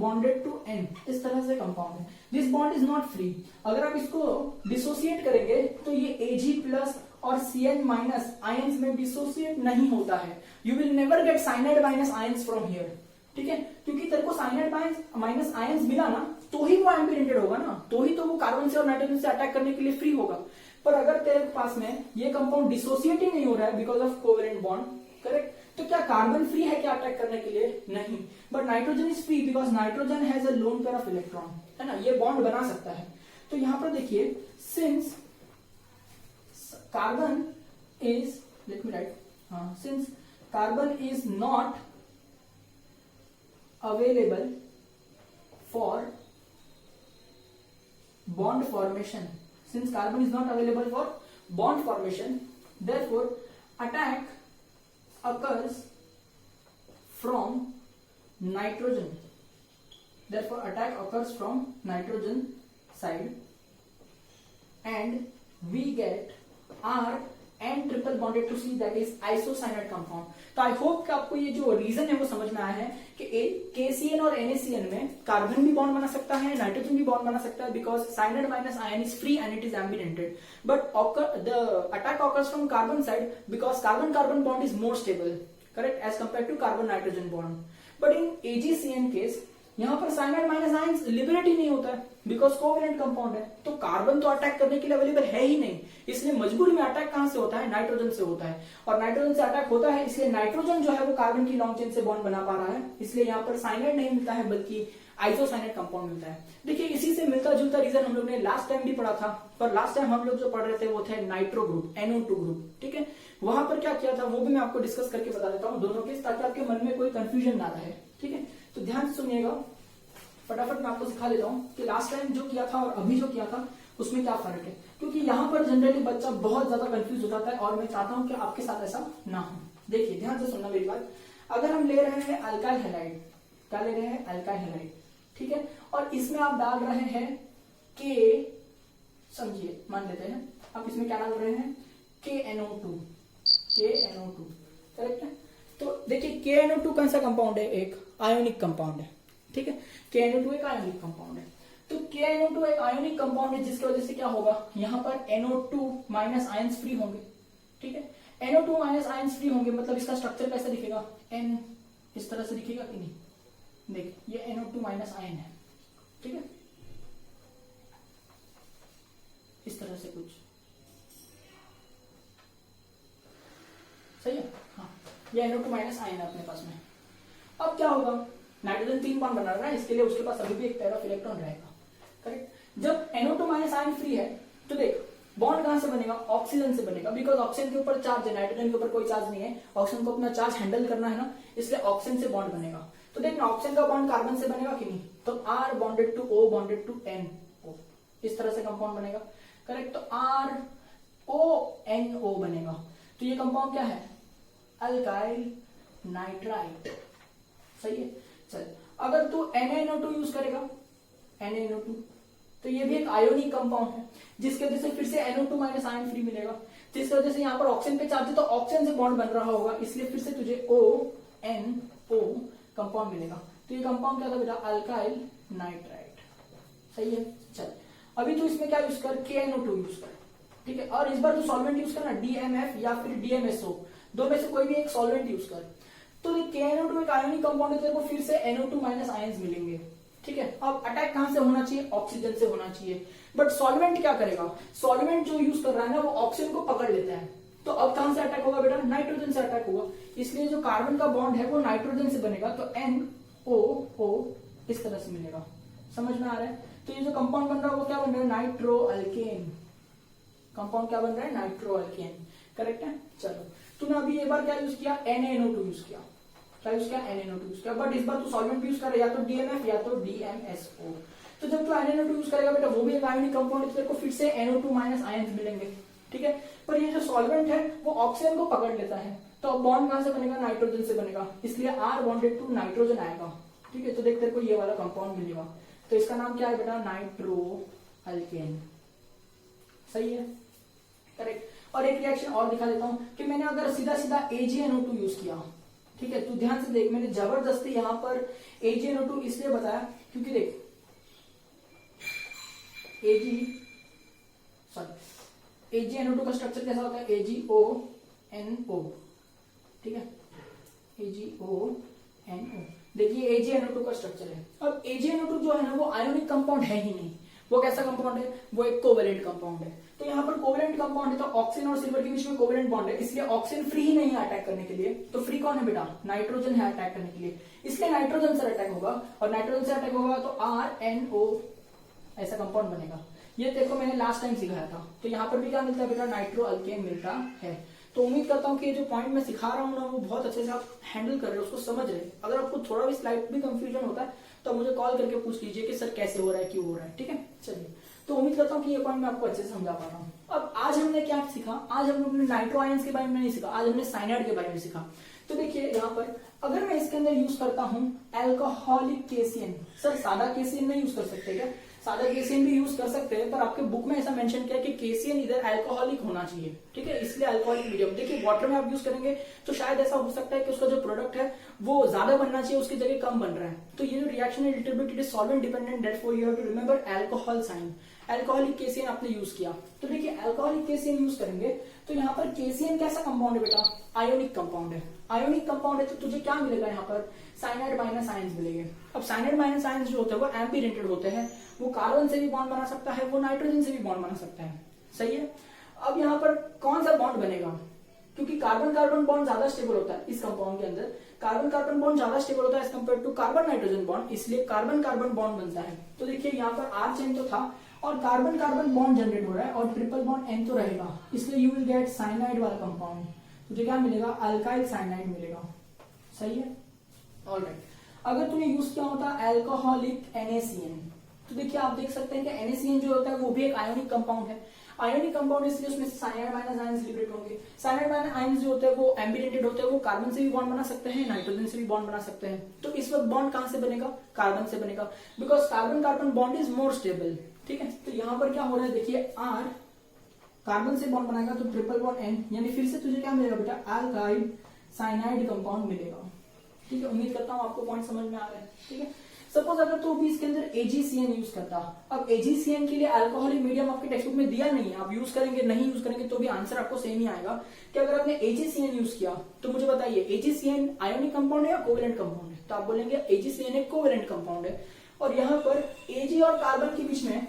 Speaker 1: bonded to N. इस तरह से कंपाउंड है. This bond is not free. अगर आप इसको डिसोसिएट करेंगे तो ये Ag प्लस और Cn माइनस आयंस में डिसोसिएट नहीं होता है. You will never get cyanide minus ions from here. ठीक है. क्योंकि तेरे को साइनाइड माइनस आयंस मिला ना तो ही वो एम्पिडेंटेड होगा ना, तो ही तो वो कार्बन से और नाइट्रोजन से अटैक करने के लिए फ्री होगा. पर अगर तेरे पास में ये कंपाउंड डिसोसिएट ही नहीं हो रहा है because of covalent bond, correct, तो क्या कार्बन फ्री है क्या अटैक करने के लिए? नहीं. But nitrogen is free because nitrogen has a lone pair of electron, है ना. ये बॉन्ड बना सकता है. तो यहां पर देखिए since carbon is, let me right, since carbon is not available for bond formation, since carbon is not available for bond formation, therefore attack occurs from nitrogen. Therefore attack occurs from nitrogen side and we get R and triple bonded to C, that is isocyanide compound. तो I hope कि आपको ये जो reason है वो समझ में आया है कि KCN और NaCN में कार्बन भी बॉन्ड बना सकता है, नाइट्रोजन भी बॉन्ड बना सकता है because cyanide minus ion is free and it is ambidentate. But the attack occurs from carbon side because carbon carbon bond is more stable, correct, as compare to carbon nitrogen bond. But in AgCN case यहां पर cyanide minus ion liberate ही नहीं होता है because covalent compound है. तो carbon तो attack करने के लिए अवेलेबल है ही नहीं, इसलिए मजबूरी में अटैक कहां से होता है? नाइट्रोजन से होता है. और नाइट्रोजन से अटैक होता है इसलिए नाइट्रोजन जो है वो कार्बन की लॉन्ग चेन से बॉन्ड बना पा रहा है, इसलिए यहाँ पर साइनाइड नहीं मिलता है बल्कि आइसोसाइनाइड कंपाउंड मिलता है. देखिए इसी से मिलता जुलता रीजन हम लोग ने लास्ट टाइम भी पढ़ा था, पर लास्ट टाइम हम लोग जो पढ़ रहे थे वो थे नाइट्रो ग्रुप, NO2 ग्रुप. ठीक है. वहां पर क्या किया था वो भी मैं आपको डिस्कस करके बता देता हूँ दोनों केस, ताकि आपके मन में कोई कंफ्यूजन ना रहे. ठीक है. तो ध्यान से सुनिएगा, फटाफट मैं आपको सिखा देता हूँ कि लास्ट टाइम जो किया था और अभी जो किया था उसमें क्या फर्क है, क्योंकि यहाँ पर जनरली बच्चा बहुत ज्यादा कंफ्यूज हो जाता है और मैं चाहता हूँ कि आपके साथ ऐसा ना हो. देखिए ध्यान से सुनना मेरी बात. अगर हम ले रहे हैं अल्काइल हैलाइड, क्या ले रहे हैं? Alkyl halide. ठीक है. और इसमें आप डाल रहे हैं के, समझिए मान लेते हैं आप इसमें क्या डाल रहे हैं? KNO2, करेक्ट है. तो देखिए KNO2 कौन सा कंपाउंड है? एक आयोनिक कंपाउंड है. ठीक है. KNO2 एक आयोनिक कंपाउंड है. तो KNO2 एक आयोनिक कंपाउंड है जिसकी वजह से क्या होगा? यहाँ पर NO2 माइनस आयंस फ्री होंगे. ठीक है. NO2 माइनस आयंस फ्री होंगे मतलब इसका स्ट्रक्चर कैसा दिखेगा? N इस तरह से दिखेगा कि नहीं? देख ये NO2 माइनस आयन है. ठीक है. इस तरह से कुछ सही है. हाँ, ये NO2 माइनस आयन है अपने पास में. अब क्या होगा? नाइट्रोजन 3 बॉन्ड बना रहा है, इसके लिए उसके पास अभी भी एक पेयर ऑफ इलेक्ट्रॉन रहेगा, करेक्ट. जब NO2 माइनस आयन फ्री है तो देख बॉन्ड कहां से बनेगा? ऑक्सीजन से बनेगा बिकॉज ऑक्सीजन के ऊपर चार्ज है, नाइट्रोजन के ऊपर कोई चार्ज नहीं है. ऑक्सीजन को अपना चार्ज हैंडल करना है ना, इसलिए ऑक्सीजन से बॉन्ड बनेगा. तो देखना ऑक्सीजन का बॉन्ड कार्बन से बनेगा कि नहीं? तो R bonded to O bonded to NO, इस तरह से कंपाउंड बनेगा, करेक्ट. तो RONO बनेगा. तो ये कंपाउंड क्या है? Alkyl nitrite. सही है. चल अगर तू NaNO2 यूज करेगा, NaNO2, तो ये भी एक आयोनिक कंपाउंड है जिसके वजह से फिर से NO2 माइनस आयन फ्री मिलेगा. जिस वजह से यहाँ पर ऑक्सीजन पे चार्ज है तो ऑक्सीजन से बॉन्ड बन रहा होगा, इसलिए फिर से तुझे ONO कंपाउंड मिलेगा। तो ये कंपाउंड क्या था बेटा, अल्काइल नाइट्राइट। सही है। चल अभी तू इसमें क्या यूज कर, KNO2 यूज कर, ठीक है। और इस बार तू सॉल्वेंट यूज करना DMF या फिर DMSO, दो में से कोई भी एक सॉल्वेंट यूज कर। तो KNO2 एक आयोनिक कंपाउंड है, तेरे को फिर से NO2 माइनस आयंस मिलेंगे, ठीक है। अब अटैक कहां से होना चाहिए, ऑक्सीजन से होना चाहिए। बट सॉल्वेंट क्या करेगा, सॉल्वेंट जो यूज कर रहा है ना वो ऑक्सीजन को पकड़ लेता है, तो अब कहां से अटैक होगा बेटा, नाइट्रोजन से अटैक होगा। इसलिए जो कार्बन का बॉन्ड है वो नाइट्रोजन से बनेगा, तो NOO इस तरह से मिलेगा। समझ में आ रहा है। तो ये जो कंपाउंड बन रहा है वो क्या बन रहा है, नाइट्रो अल्केन। कंपाउंड क्या बन रहा है, नाइट्रो अल्केन। करेक्ट है। चलो तूने अभी एक बार क्या यूज किया, NaNO2 यूज किया। क्या यूज किया, NaNO2 यूज किया। बट इस बार तू सॉल्वेंट यूज कर, या तो DMF या तो DMSO। तो जब तू NaNO2 यूज करेगा बेटा, वो भी एक आयोनिक कंपाउंड है, तेरे को फिर से NO2 माइनस आयंस मिलेंगे, ठीक है। पर ये जो सॉल्वेंट है वो ऑक्सीजन को पकड़ लेता है, तो अब बॉन्ड कहां से बनेगा, नाइट्रोजन से बनेगा, इसलिए R बॉन्डेड टू नाइट्रोजन आएगा, ठीक है। तो देख तेरे को ये वाला कंपाउंड मिलेगा, तो इसका नाम क्या है बेटा, नाइट्रो अल्केन। सही है। करेक्ट। और एक रिएक्शन और दिखा देता हूं कि मैंने अगर सीधा सीधा AgNO2 यूज किया, ठीक है, तू ध्यान से देख, मैंने जबरदस्ती यहां पर AgNO2 इसलिए बताया क्योंकि देख AgNO2 का स्ट्रक्चर कैसा होता है, AgONO, ठीक है, AgONO। देखिए AgNO2 का स्ट्रक्चर है। अब AgNO2 जो है ना वो आयोनिक कंपाउंड है ही नहीं, वो कैसा कंपाउंड है, वो एक कोवेलेंट कंपाउंड है। तो यहाँ पर कोवेलेंट कंपाउंड है, तो ऑक्सीजन और सिल्वर के बीच में कोवेलेंट बॉन्ड है, इसलिए ऑक्सीजन फ्री ही नहीं है अटैक करने के लिए। तो फ्री कौन है बेटा, नाइट्रोजन है अटैक करने के लिए, इसलिए नाइट्रोजन से अटैक होगा, और नाइट्रोजन से अटैक होगा तो RNO ऐसा कंपाउंड बनेगा। ये देखो मैंने लास्ट टाइम सिखाया था। तो यहाँ पर भी क्या मिलता है बेटा, नाइट्रो अल्केन मिलता है। तो उम्मीद करता हूँ कि ये जो पॉइंट मैं सिखा रहा हूँ ना वो बहुत अच्छे से आप हैंडल कर रहे हो, उसको समझ रहे हैं। अगर आपको थोड़ा भी स्लाइट भी कंफ्यूजन होता है तो मुझे कॉल करके पूछ लीजिए कि सर कैसे हो रहा है, क्यों हो रहा है, ठीक है। चलिए, तो उम्मीद करता हूँ कि ये पॉइंट मैं आपको अच्छे से समझा पा रहा हूँ। अब आज हमने क्या सीखा, आज हम लोगों ने नाइट्रो आयंस के बारे में नहीं सीखा, आज हमने साइनाइड के बारे में सीखा। तो देखिए यहाँ पर अगर मैं इसके अंदर यूज करता हूँ एल्कोहलिक केसियन, सर सादा केसियन नहीं यूज कर सकते क्या, सादा केसियन भी यूज कर सकते हैं, पर आपके बुक में ऐसा मेंशन किया है कि केसियन इधर अल्कोहलिक होना चाहिए, ठीक है, इसलिए अल्कोहलिक मीडियम। देखिए वाटर में आप यूज करेंगे तो शायद ऐसा हो सकता है कि उसका जो प्रोडक्ट है वो ज्यादा बनना चाहिए, उसकी जगह कम बन रहा है। तो ये जो रिएक्शन है little bit it is solvent dependent, therefore you have to remember alcohol sign. Alcoholic केसियन आपने यूज किया, तो देखिए अल्कोहलिक केसियन यूज करेंगे तो यहाँ पर केसियन कैसा कंपाउंड है बेटा, आयोनिक कंपाउंड है। आयोनिक कंपाउंड है तो तुझे क्या मिलेगा यहाँ पर, साइनाइड माइनस आयंस मिलेंगे। अब साइनाइड माइनस आयंस जो होते हैं वो एम्पीरेटेड होते हैं, वो कार्बन से भी बॉन्ड बना सकता है, वो नाइट्रोजन से भी बॉन्ड बना सकता है। सही है। अब यहाँ पर कौन सा बॉन्ड बनेगा, क्योंकि कार्बन कार्बन बॉन्ड ज्यादा स्टेबल होता है इस कंपाउंड के अंदर, कार्बन कार्बन बॉन्ड ज्यादा स्टेबल होता है as compare to carbon nitrogen bond, इसलिए कार्बन कार्बन बॉन्ड बनता है। तो देखिए यहाँ पर R चेन तो था और कार्बन कार्बन बॉन्ड जनरेट हो रहा है और ट्रिपल बॉन्ड N तो रहेगा, इसलिए यू विल गेट साइनाइड वाला कंपाउंड। तुझे क्या मिलेगा, अल्काइल साइनाइड मिलेगा। सही है। ऑलराइट। अगर तूने यूज किया होता अल्कोहलिक NaCN, तो देखिए आप देख सकते हैं कि NaCN जो होता है वो भी एक आयोनिक कंपाउंड है। आयोनिक कंपाउंड इसलिए उसमें साइनाइड माइनस आयंस लिबरेट होंगे। साइनाइड माइनस आयंस जो होते हैं वो एम्बिडेंटेड होते हैं, वो कार्बन से भी बॉन्ड बना सकते हैं, नाइट्रोजन से भी बॉन्ड बना सकते हैं। तो इस वक्त बॉन्ड कहां से बनेगा, कार्बन से बनेगा, because carbon carbon bond is more stable, ठीक है। तो यहाँ पर क्या हो रहा है, देखिए R कार्बन से बॉन्ड बनाएगा तो ट्रिपल बॉन्ड N, यानी फिर से तुझे क्या मिलेगा बेटा, अल्काइल साइनाइड कंपाउंड मिलेगा, ठीक है। उम्मीद करता हूँ आपको पॉइंट समझ में आ रहा है, ठीक है। सपोज अगर तो भी इसके अंदर AgCN यूज करता, अब AgCN के लिए अल्कोहलिक मीडियम आपके टेक्स्ट बुक में दिया नहीं है, आप यूज करेंगे नहीं यूज करेंगे तो भी आंसर आपको सेम ही आएगा कि अगर आपने AgCN यूज किया तो मुझे बताइए AgCN आयोनिक कंपाउंड है या कोवेलेंट कंपाउंड है, तो आप बोलेंगे AgCN एक कोवेलेंट कंपाउंड है, और यहाँ पर Ag और कार्बन के बीच में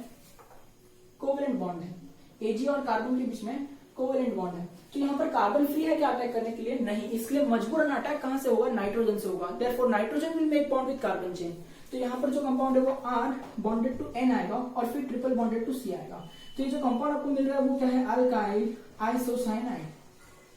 Speaker 1: कोवेलेंट बॉन्ड है, Ag और कार्बन के बीच में कोवेलेंट बॉन्ड है। तो यहाँ पर कार्बन फ्री है क्या अटैक करने के लिए, नहीं, इसलिए मजबूरन अटैक कहां से होगा, नाइट्रोजन से होगा, therefore nitrogen will make bond with carbon chain. तो यहाँ पर जो कंपाउंड है वो R बॉन्डेड टू N आएगा और फिर ट्रिपल बॉन्डेड टू C आएगा। तो ये जो कंपाउंड आपको मिल रहा है वो क्या है, अल्काइल आइसोसाइनाइड।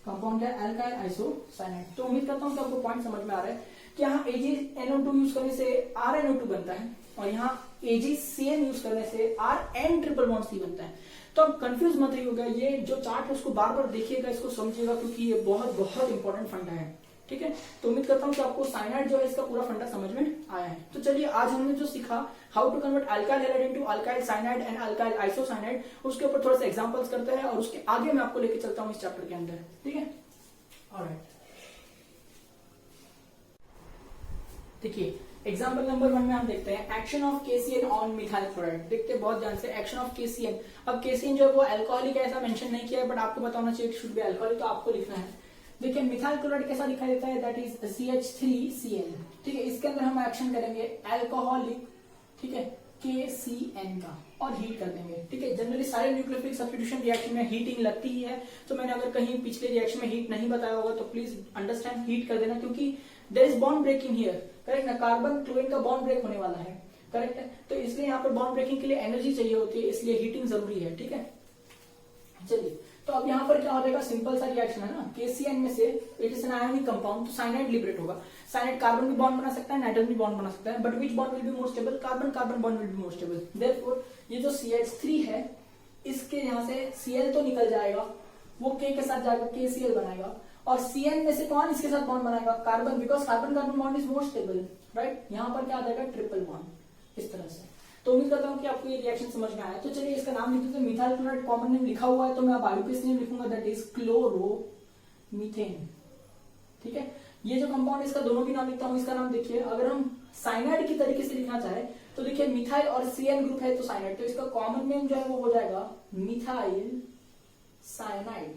Speaker 1: कंपाउंड क्या है, अल्काइल आइसोसाइनाइड। तो उम्मीद करता हूँ कि आपको पॉइंट समझ में आ रहा है कि यहाँ AgNO2 यूज करने से RNO2 बनता है और यहाँ AgCN यूज करने से RN ट्रिपल बॉन्ड C बनता है। तो अब कंफ्यूज मत होगा, ये जो चार्ट है उसको बार बार देखिएगा, इसको समझिएगा, क्योंकि ये बहुत बहुत इंपॉर्टेंट फंडा है। ठीक है, तो उम्मीद करता हूँ कि आपको साइनाइड जो है इसका पूरा फंडा समझ में आया है। तो चलिए आज हमने जो सीखा how to convert alkyl halide into alkyl cyanide and alkyl isocyanide, उसके ऊपर थोड़ा सा एग्जांपल्स करते हैं और उसके आगे मैं आपको लेके चलता हूँ इस चैप्टर के अंदर। ठीक है, ऑलराइट, देखिए एग्जाम्पल नंबर 1 में हम देखते हैं action of KCN on methyl chloride. देखते हैं बहुत ध्यान से एक्शन ऑफ KCN। अब KCN जो है वो अल्कोहलिक ऐसा मेंशन नहीं किया है, बट आपको पता होना चाहिए शुड बी अल्कोहलिक, तो आपको लिखना है। देखिए मिथाइल क्लोराइड कैसा दिखाई देता है, दैट इज CH3Cl। ठीक है, इसके अंदर हम एक्शन करेंगे अल्कोहलिक, ठीक है, KCN का और हीट कर देंगे। ठीक है, जनरली सारे न्यूक्लियोफिलिक सब्स्टिट्यूशन रिएक्शन में हीटिंग लगती ही है, तो मैंने अगर कहीं पिछले रिएक्शन में हीट नहीं बताया होगा तो प्लीज अंडरस्टैंड, हीट कर देना, क्योंकि there is bond breaking here, correct ना, कार्बन क्लोरीन का बॉन्ड ब्रेक होने वाला है, करेक्ट है, तो इसलिए यहाँ पर बॉन्ड ब्रेकिंग के लिए एनर्जी चाहिए होती है, इसलिए हीटिंग जरूरी है। ठीक है, चलिए तो अब यहाँ पर क्या हो जाएगा, सिंपल सा रिएक्शन है ना, KCN में से it is an ionic compound, तो साइनाइड लिबरेट होगा। साइनाइड कार्बन भी बॉन्ड बना सकता है, नाइट्रोजन भी बॉन्ड बना सकता है, but which bond will be more stable, carbon carbon bond will be more stable. Therefore ये जो CH3 है इसके यहाँ से Cl तो निकल जाएगा, वो K के साथ जाएगा KCl बनाएगा, और Cn में से कौन इसके साथ बॉन्ड बनाएगा, carbon, because carbon carbon bond is more stable, right. यहाँ पर क्या आ जाएगा, ट्रिपल बॉन्ड, इस तरह से। तो उम्मीद करता हूँ कि आपको ये रिएक्शन समझ में आया। तो चलिए इसका नाम लिख देते हैं, मिथाइल क्लोराइड कॉमन नेम लिखा हुआ है, तो मैं अब आईयूपीएसी नेम लिखूंगा, दैट इज क्लोरोमीथेन। ठीक है, ये जो कंपाउंड है इसका दोनों भी नाम लिखता हूँ। इसका नाम देखिए, अगर हम साइनाइड की तरीके से लिखना चाहे तो देखिए मिथाइल और CN ग्रुप है तो साइनाइड, तो इसका कॉमन नेम जो है वो हो जाएगा मिथाइल साइनाइड।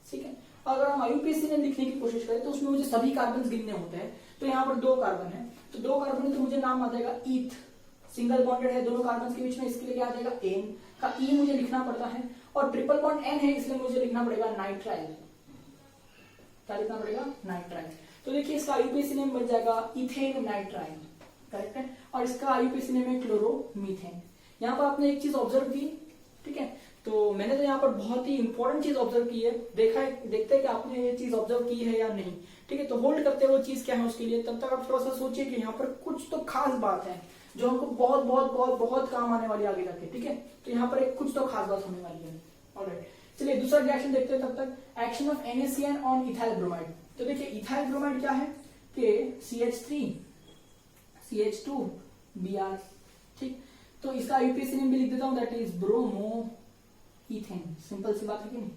Speaker 1: ठीक है, अगर हम आईयूपीएसी नेम लिखने की कोशिश करें तो उसमें मुझे सभी कार्बन गिनने होते हैं, तो यहाँ पर 2 कार्बन है, तो 2 कार्बन है तो मुझे नाम आ जाएगा ईथ, सिंगल बॉन्डेड है दोनों कार्बन के बीच में, इसके लिए क्या आ जाएगा, एन का ई मुझे लिखना पड़ता है, और ट्रिपल बॉन्ड एन है इसलिए मुझे लिखना पड़ेगा नाइट्राइल। क्या लिखना पड़ेगा, नाइट्राइल। तो देखिए इसका आईयूपीएसी नेम बन जाएगा इथेन नाइट्राइल, करेक्ट है, और इसका आईयूपीएसी नेम है क्लोरोमीथेन। यहाँ पर आपने एक चीज ऑब्जर्व की, ठीक है, तो मैंने तो यहाँ पर बहुत ही इंपॉर्टेंट चीज ऑब्जर्व की है, देखा है, देखते हैं कि आपने ये चीज ऑब्जर्व की है या नहीं। ठीक है, तो होल्ड करते हैं वो चीज क्या है उसके लिए, तब तक आप थोड़ा सा सोचिए कि यहाँ पर कुछ तो खास बात है जो हमको बहुत बहुत बहुत बहुत काम आने वाली आगे जाके। ठीक है, तो यहाँ पर एक कुछ तो खास बात होने वाली है। ऑलराइट, चलिए दूसरा रिएक्शन देखते हैं तब तक। Action of NaCN on ethyl bromide. तो देखिए इथाइल ब्रोमाइड क्या है कि CH3 CH2Br। ठीक, तो इसका आईयूपीएसी नेम भी लिख देता हूं, that is bromoethane. Simple सी बात है कि नहीं।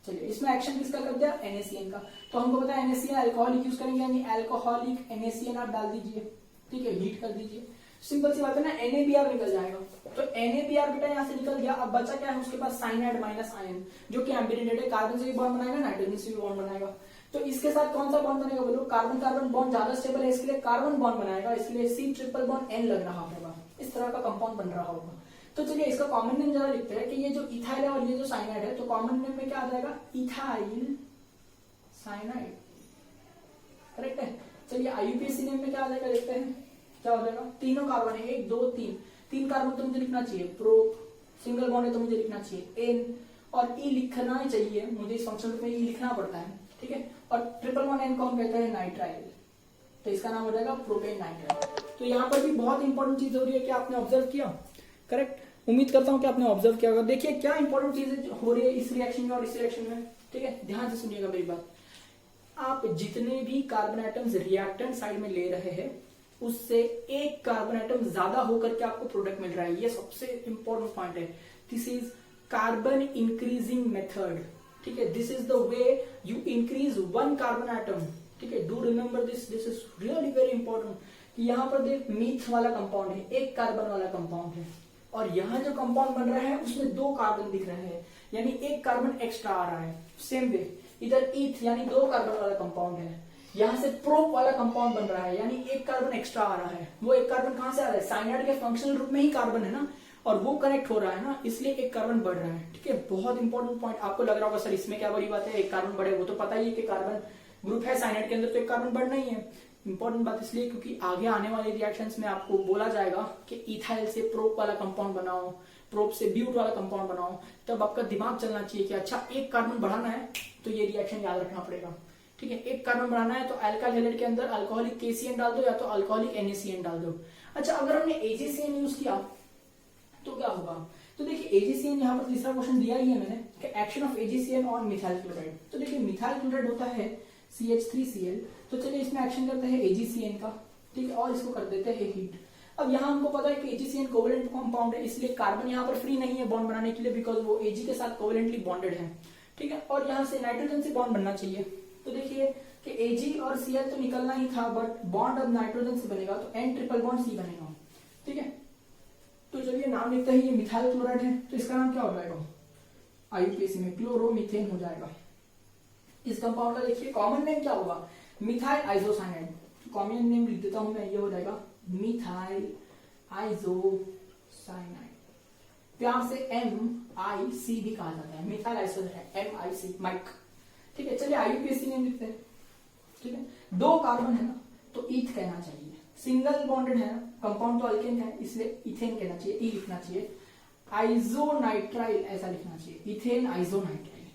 Speaker 1: चलिए इसमें एक्शन किसका कर दिया, NaCN का, तो हमको पता है NaCN अल्कोहलिक यूज करेंगे, यानी अल्कोहलिक NaCN आप डाल दीजिए। ठीक है, हीट कर दीजिए, सिंपल सी बात है ना, NaBr निकल जाएगा, तो NaBr बेटा यहाँ से निकल गया। अब बचा क्या है उसके पास, साइनाइड माइनस आयन, जो कि एम्बिडेंट है, कार्बन से भी बॉन्ड बनाएगा, नाइट्रोजन से भी बॉन्ड बनाएगा। तो इसके साथ कौन सा बॉन्ड बनेगा बोलो, कार्बन कार्बन बॉन्ड ज्यादा स्टेबल है इसके लिए कार्बन बॉन्ड बनाएगा, इसलिए C ट्रिपल बॉन्ड N लग रहा होगा, इस तरह का कंपाउंड बन रहा होगा। तो चलिए इसका कॉमन नेम जरा लिखते हैं कि ये जो इथाइल है और ये जो साइनाइड है, तो कॉमन नेम में क्या आ जाएगा, इथाइल साइनाइड, करेक्ट है। चलिए आईयूपीएसी नेम में क्या आ जाएगा देखते हैं, क्या हो जाएगा, तीनों कार्बन है, 1 2 3, 3 कार्बन तो मुझे लिखना चाहिए, प्रोप, सिंगल बॉन्ड है तो मुझे लिखना चाहिए N, और E लिखना ही चाहिए मुझे, इस फंक्शन में E लिखना पड़ता है। ठीक है, और ट्रिपल बॉन्ड N को हम कहते हैं नाइट्राइल, तो इसका नाम हो जाएगा प्रोपेन नाइट्राइल। तो यहाँ पर भी बहुत इंपॉर्टेंट चीज हो रही है कि आपने ऑब्जर्व किया, करेक्ट, उम्मीद करता हूँ कि आपने ऑब्जर्व किया होगा। देखिए क्या इंपॉर्टेंट चीजें हो रही है इस रिएक्शन में और इस रिएक्शन में। ठीक है, ध्यान से सुनिएगा मेरी बात। आप जितने भी कार्बन आइटम्स रिएक्टेंट साइड में ले रहे हैं उससे एक कार्बन आइटम ज्यादा होकर के आपको प्रोडक्ट मिल रहा है, ये सबसे इंपॉर्टेंट पॉइंट है। This is carbon increasing method. ठीक है, this is the way you increase 1 carbon atom. ठीक है, do remember this is really very important. यहाँ पर देख मीथ वाला कंपाउंड है, 1 कार्बन वाला कंपाउंड है, और यहाँ जो कंपाउंड बन रहा है उसमें 2 कार्बन दिख रहे हैं, यानी 1 कार्बन एक्स्ट्रा आ रहा है। सेम वे इधर ईथ यानी 2 कार्बन वाला कंपाउंड है, यहाँ से प्रोप वाला कंपाउंड बन रहा है, यानी 1 कार्बन एक्स्ट्रा आ रहा है। वो 1 कार्बन कहां से आ रहा है, साइनाइड के फंक्शनल ग्रुप में ही कार्बन है ना, और वो कनेक्ट हो रहा है ना, इसलिए 1 कार्बन बढ़ रहा है। ठीक है, बहुत इंपॉर्टेंट पॉइंट। आपको लग रहा होगा सर इसमें क्या बड़ी बात है, 1 कार्बन बढ़े, वो तो पता ही है कि कार्बन ग्रुप है साइनाइड के अंदर, तो 1 कार्बन बढ़ना ही है। इंपॉर्टेंट बात इसलिए क्योंकि आगे आने वाले रिएक्शंस में आपको बोला जाएगा कि इथाइल से प्रोप वाला कंपाउंड बनाओ, प्रोप से ब्यूट वाला कंपाउंड बनाओ, तब आपका दिमाग चलना चाहिए कि अच्छा 1 कार्बन बढ़ाना है तो ये रिएक्शन याद रखना पड़ेगा। ठीक है, 1 कार्बन बढ़ाना है तो अल्काइल हैलाइड के अंदर अल्कोहलिक KCN डाल दो या तो अल्कोहलिक NaCN डाल दो। अच्छा अगर हमने AgCN यूज किया तो क्या होगा, तो देखिए AgCN यहाँ पर तीसरा क्वेश्चन दिया ही है मैंने कि action of AgCN on methyl chloride. तो देखिए मिथाइल क्लोराइड होता है CH3Cl। तो चलिए इसमें एक्शन करते हैं AgCN का, ठीक है, और इसको कर देते हैं हीट। अब यहाँ हमको पता है कि AgCN कोवेलेंट कंपाउंड है, इसलिए कार्बन यहाँ पर फ्री नहीं है बॉन्ड बनाने के लिए, बिकॉज वो Ag के साथ कोवेलेंटली बॉन्डेड है, ठीक है। और यहाँ से नाइट्रोजन से बॉन्ड बनना चाहिए, तो देखिए कि Ag और Cl तो निकलना ही था, बट बॉन्ड अब नाइट्रोजन से बनेगा तो N ट्रिपल बॉन्ड C बनेगा, ठीक है। तो चलिए नाम लिखते हैं, ये मिथाइल क्लोराइड है, तो इसका नाम क्या हो जाएगा, IUPAC में क्लोरोमीथेन हो जाएगा। इस कंपाउंड का देखिए कॉमन नेम क्या होगा, मिथाइल आइसोसाइनाइड। कॉमन नेम लिख देता हूं मैं, ये हो जाएगा मिथाइल आइसोसाइनाइड। प्यार से MIC भी कहा जाता है, मिथाइल आइसोसाइनाइड, MIC, माइक, ठीक है। चलिए IUPAC नेम लिखते हैं, ठीक है। 2 कार्बन है ना, तो ईथ कहना चाहिए। सिंगल बॉन्डेड है ना, कंपाउंड तो अल्केन है, इसलिए इथेन कहना चाहिए, ई लिखना चाहिए। आइसोनाइट्राइल ऐसा लिखना चाहिए, इथेन आइसोनाइट्राइल,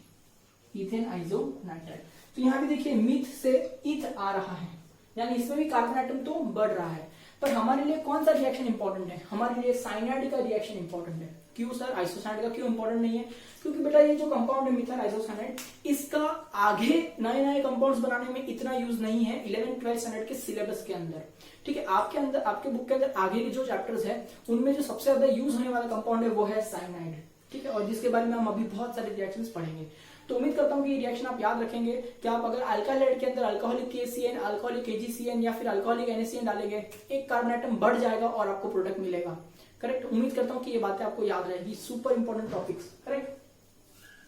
Speaker 1: इथेन आइसोनाइट्राइल। तो यहाँ भी देखिए मिथ से इथ आ रहा है, यानी इसमें भी कार्बन एटम तो बढ़ रहा है। पर हमारे लिए कौन सा रिएक्शन इंपॉर्टेंट है, हमारे लिए साइनाइड का रिएक्शन इंपॉर्टेंट है। क्यों सर, आइसोसाइनाइड का क्यों इंपॉर्टेंट नहीं है? क्योंकि बेटा ये जो कंपाउंड है मिथाइल आइसोसाइनाइड, इसका आगे नए नए कंपाउंड्स बनाने में इतना यूज नहीं है 11-12 स्टैंडर्ड के सिलेबस के अंदर, ठीक है। आपके अंदर, आपके बुक के अंदर आगे के जो चैप्टर्स है उनमें जो सबसे ज्यादा यूज होने वाला कंपाउंड है वो है साइनाइड, ठीक है, और जिसके बारे में हम अभी बहुत सारे रिएक्शंस पढ़ेंगे। तो उम्मीद करता हूं कि ये रिएक्शन आप याद रखेंगे कि आप अगर अल्काइल के अंदर अल्कोहलिक KCN, अल्कोहलिक AgCN या फिर अल्कोहलिक NaCN डालेंगे, एक कार्बन एटम बढ़ जाएगा और आपको प्रोडक्ट मिलेगा, करेक्ट। उम्मीद करता हूं कि ये बातें आपको याद रहेगी, super important topics, correct.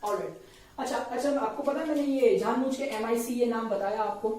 Speaker 1: Alright, अच्छा, आपको पता है मैंने ये जानबूझ के MIC ये नाम बताया आपको,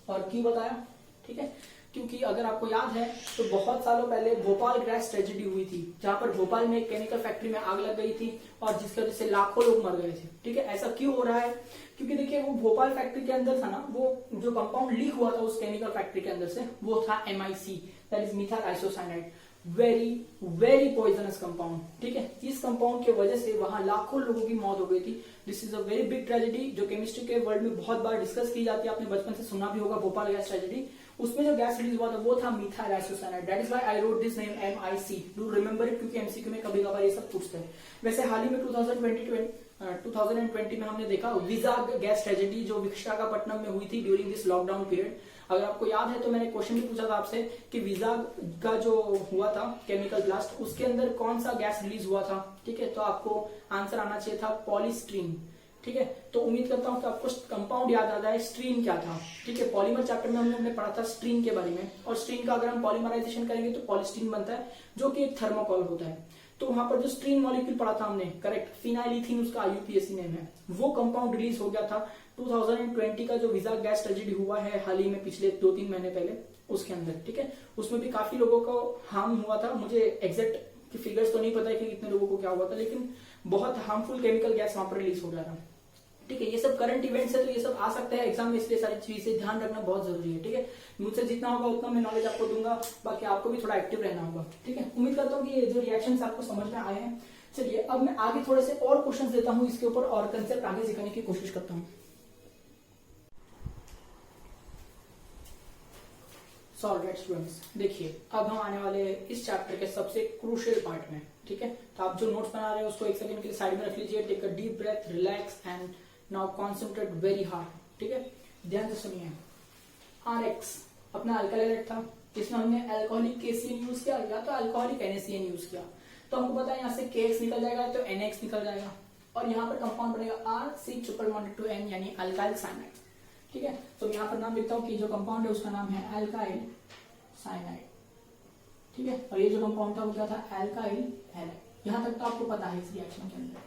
Speaker 1: और क्यों बताया, ठीक है, क्योंकि अगर आपको याद है तो बहुत सालों पहले भोपाल गैस ट्रेजेडी हुई थी, जहां पर भोपाल में एक केमिकल फैक्ट्री में आग लग गई थी और जिसकी वजह से लाखों लोग मर गए थे, ठीक है। ऐसा क्यों हो रहा है? क्योंकि देखिए वो भोपाल फैक्ट्री के अंदर था ना, वो जो कंपाउंड लीक हुआ था उस केमिकल फैक्ट्री के अंदर से, वो था MIC, that is methyl isocyanide. Very very poisonous compound, ठीक है। इस कंपाउंड की वजह से वहां लाखों लोगों की मौत हो गई थी। This is a very big tragedy जो केमिस्ट्री के वर्ल्ड में बहुत बार डिस्कस की जाती है, आपने बचपन से सुना भी होगा भोपाल गैस ट्रेजेडी। उसमें जो गैस रिलीज हुआ था वो था methyl isocyanide, that is why I wrote this name MIC, do remember it, क्योंकि MCQ में कभी कभार ये सब पूछते हैं। वैसे हाल ही में 2020 में हमने देखा विजाग गैस ट्रेजेडी जो विशाखापट्टनम में हुई थी ड्यूरिंग दिस लॉकडाउन पीरियड। अगर आपको याद है तो मैंने क्वेश्चन भी पूछा था आपसे कि विजाग का जो हुआ था केमिकल ब्लास्ट, उसके अंदर कौन सा गैस रिलीज हुआ था, ठीक है। तो आपको आंसर आना चाहिए था पॉलीस्ट्रीन, ठीक है। तो उम्मीद करता हूं कि आपको कंपाउंड याद आ जाए, स्ट्रीन क्या था, ठीक है। पॉलीमर चैप्टर में हमने पढ़ा था स्ट्रीन के बारे में, और स्ट्रीन का अगर हम पॉलीमराइजेशन करेंगे तो पॉलीस्ट्रीन बनता है, जो कि एक थर्मोकॉल होता है। तो वहां पर जो स्ट्रीन मॉलिक्यूल पढ़ा था हमने, करेक्ट, फिनाइलिथीन उसका IUPAC नेम है, वो कंपाउंड रिलीज हो गया था 2020 का जो विजाग गैस ट्रेजेडी हुआ है हाल ही में, पिछले 2-3 महीने पहले, उसके अंदर, ठीक है। उसमें भी काफी लोगों को हार्म हुआ था, मुझे एग्जैक्ट फिगर्स तो नहीं पता है कि कितने लोगों को क्या हुआ था, लेकिन बहुत हार्मफुल केमिकल गैस वहां पर रिलीज हो गया था, ठीक है। ये सब करंट इवेंट्स है, तो ये सब आ सकते हैं एग्जाम में, इसलिए सारी चीजें ध्यान रखना बहुत जरूरी है, ठीक है। मुझसे जितना होगा उतना मैं नॉलेज आपको दूंगा, बाकी आपको भी थोड़ा एक्टिव रहना होगा, ठीक है। उम्मीद करता हूँ कि ये जो रिएक्शंस आपको समझ में आए हैं। चलिए अब मैं आगे थोड़े से और क्वेश्चंस देता हूँ इसके ऊपर, और कंसेप्ट आगे सिखाने की कोशिश करता हूँ। ऑलराइट स्टूडेंट्स, देखिए अब हम आने वाले हैं इस चैप्टर के सबसे क्रूशियल पार्ट में, ठीक है। तो आप जो नोट्स बना रहे हैं उसको एक सेकंड के लिए साइड में रख लीजिए, take a deep breath, relax and now concentrate very hard, ठीक है। ध्यान से सुनिए। RX अपना अल्काइल था, इसमें हमने अल्कोहलिक KCN यूज किया या तो अल्कोहलिक NaCN यूज किया, तो हमको पता है यहाँ से KX निकल जाएगा तो NX निकल जाएगा, और यहाँ पर कंपाउंड बनेगा RC≡N यानी अल्काइल साइनाइड, ठीक है। तो यहाँ पर नाम लिखता हूँ कि जो कंपाउंड है उसका नाम है अल्काइल साइनाइड, ठीक है। और ये जो कंपाउंड था वो क्या था, अल्काइल हैलाइड। यहाँ तक तो आपको पता है इस रिएक्शन के अंदर,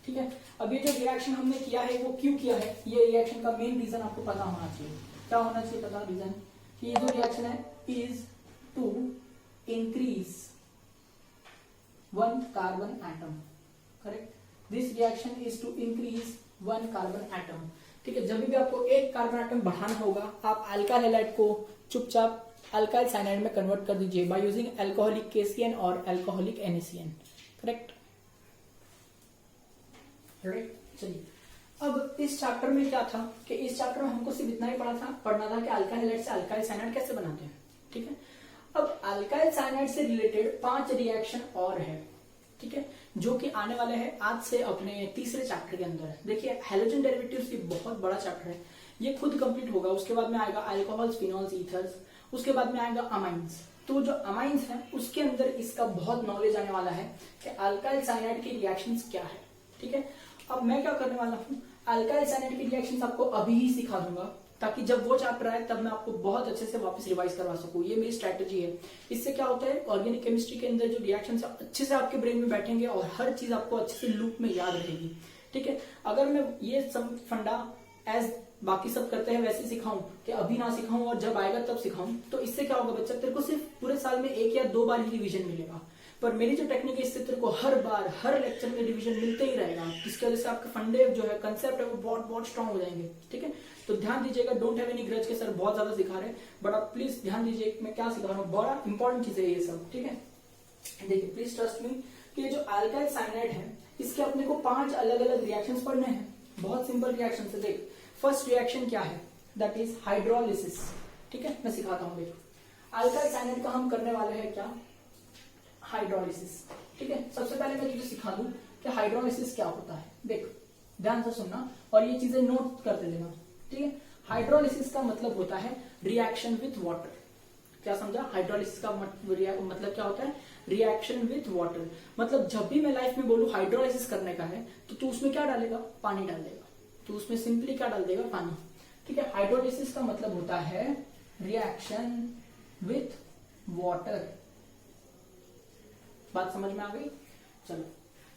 Speaker 1: ठीक है। अब ये जो रिएक्शन हमने किया है वो क्यों किया है, ये रिएक्शन का मेन रीजन आपको पता होना चाहिए। क्या होना चाहिए पता रीजन, कि ये जो रिएक्शन है is to increase 1 carbon atom, correct. This reaction is to increase 1 carbon atom, ठीक है। जब भी आपको एक कार्बन एटम बढ़ाना होगा, आप अल्काइल हैलाइड को चुपचाप अल्काइल साइनाइड में कन्वर्ट कर दीजिए बाय यूजिंग अल्कोहलिक KCN और अल्कोहलिक NaCN, करेक्ट। चलिए अब इस चैप्टर में क्या था कि इस चैप्टर में हमको सिर्फ इतना ही पढ़ना था कि अल्काइल हैलाइड से अल्काइल साइनाइड कैसे बनाते हैं, ठीक है। अब अल्काइल साइनाइड से रिलेटेड 5 रिएक्शन और है, ठीक है, जो कि आने वाले हैं आज से अपने तीसरे चैप्टर के अंदर। देखिए हैलोजन डेरिवेटिव्स ये बहुत बड़ा चैप्टर है, ये खुद कंप्लीट होगा। उसके बाद में आएगा अल्कोहल्स, फिनॉल्स, ईथर्स, उसके बाद में आएगा अमाइंस। तो जो अमाइंस है उसके अंदर इसका बहुत नॉलेज आने वाला है कि अल्काइल साइनाइड की रिएक्शंस क्या है। ठीक है, अब मैं क्या करने वाला हूँ, अल्काइल साइनाइड की रिएक्शंस आपको अभी ही सिखा दूंगा, ताकि जब वो चैप्टर आए तब मैं आपको बहुत अच्छे से वापस रिवाइज करवा सकूं। ये मेरी स्ट्रैटेजी है। इससे क्या होता है, ऑर्गेनिक केमिस्ट्री के अंदर जो रिएक्शंस अच्छे से आपके ब्रेन में बैठेंगे और हर चीज आपको अच्छे से लूप में याद रहेगी। ठीक है, अगर मैं ये सब फंडा एज बाकी सब करते हैं वैसे सिखाऊं कि अभी ना सिखाऊं और जब आएगा तब सिखाऊं, तो इससे क्या होगा बच्चा, तेरे को सिर्फ पूरे साल में 1 या 2 बार ही रिवीजन मिलेगा। पर मेरी जो टेक्निक है इससे तेरे को हर बार हर लेक्चर में रिवीजन मिलते ही रहेगा, जिसकी वजह से आपके फंडे जो है, कंसेप्ट है, वो बहुत बहुत स्ट्रांग हो जाएंगे। ठीक है, तो ध्यान दीजिएगा, डोंट हैव एनी ग्रज के सर बहुत ज्यादा सिखा रहे हैं, बट आप प्लीज ध्यान दीजिए मैं क्या सिखा रहा हूँ, बड़ा इंपॉर्टेंट चीज है ये सब। ठीक है, देखिए प्लीज ट्रस्ट मी कि ये जो अल्काइल साइनाइड है इसके अपने को 5 अलग अलग रिएक्शंस पढ़ने हैं। बहुत सिंपल रिएक्शन है। देख, फर्स्ट रिएक्शन क्या है, दैट इज हाइड्रोलिसिस। ठीक है, मैं सिखाता हूँ। देख, अल्काइल साइनाइड का हम करने वाले हैं क्या, हाइड्रोलिसिस। ठीक है, सबसे पहले मैं तुझे सिखा दूं कि हाइड्रोलिसिस क्या होता है। देख, ध्यान से सुनना और ये चीजें नोट करते लेना। ठीक है, हाइड्रोलिसिस का मतलब होता है रिएक्शन विथ वाटर। क्या समझा, हाइड्रोलिसिस का मतलब क्या होता है, रिएक्शन विथ वाटर। मतलब जब भी मैं लाइफ में बोलूं हाइड्रोलिसिस करने का है तो तू उसमें क्या डालेगा, पानी डाल देगा। तो उसमें सिंपली क्या डाल देगा, पानी। ठीक है, हाइड्रोलिसिस का मतलब होता है रिएक्शन विथ वाटर। बात समझ में आ गई। चलो,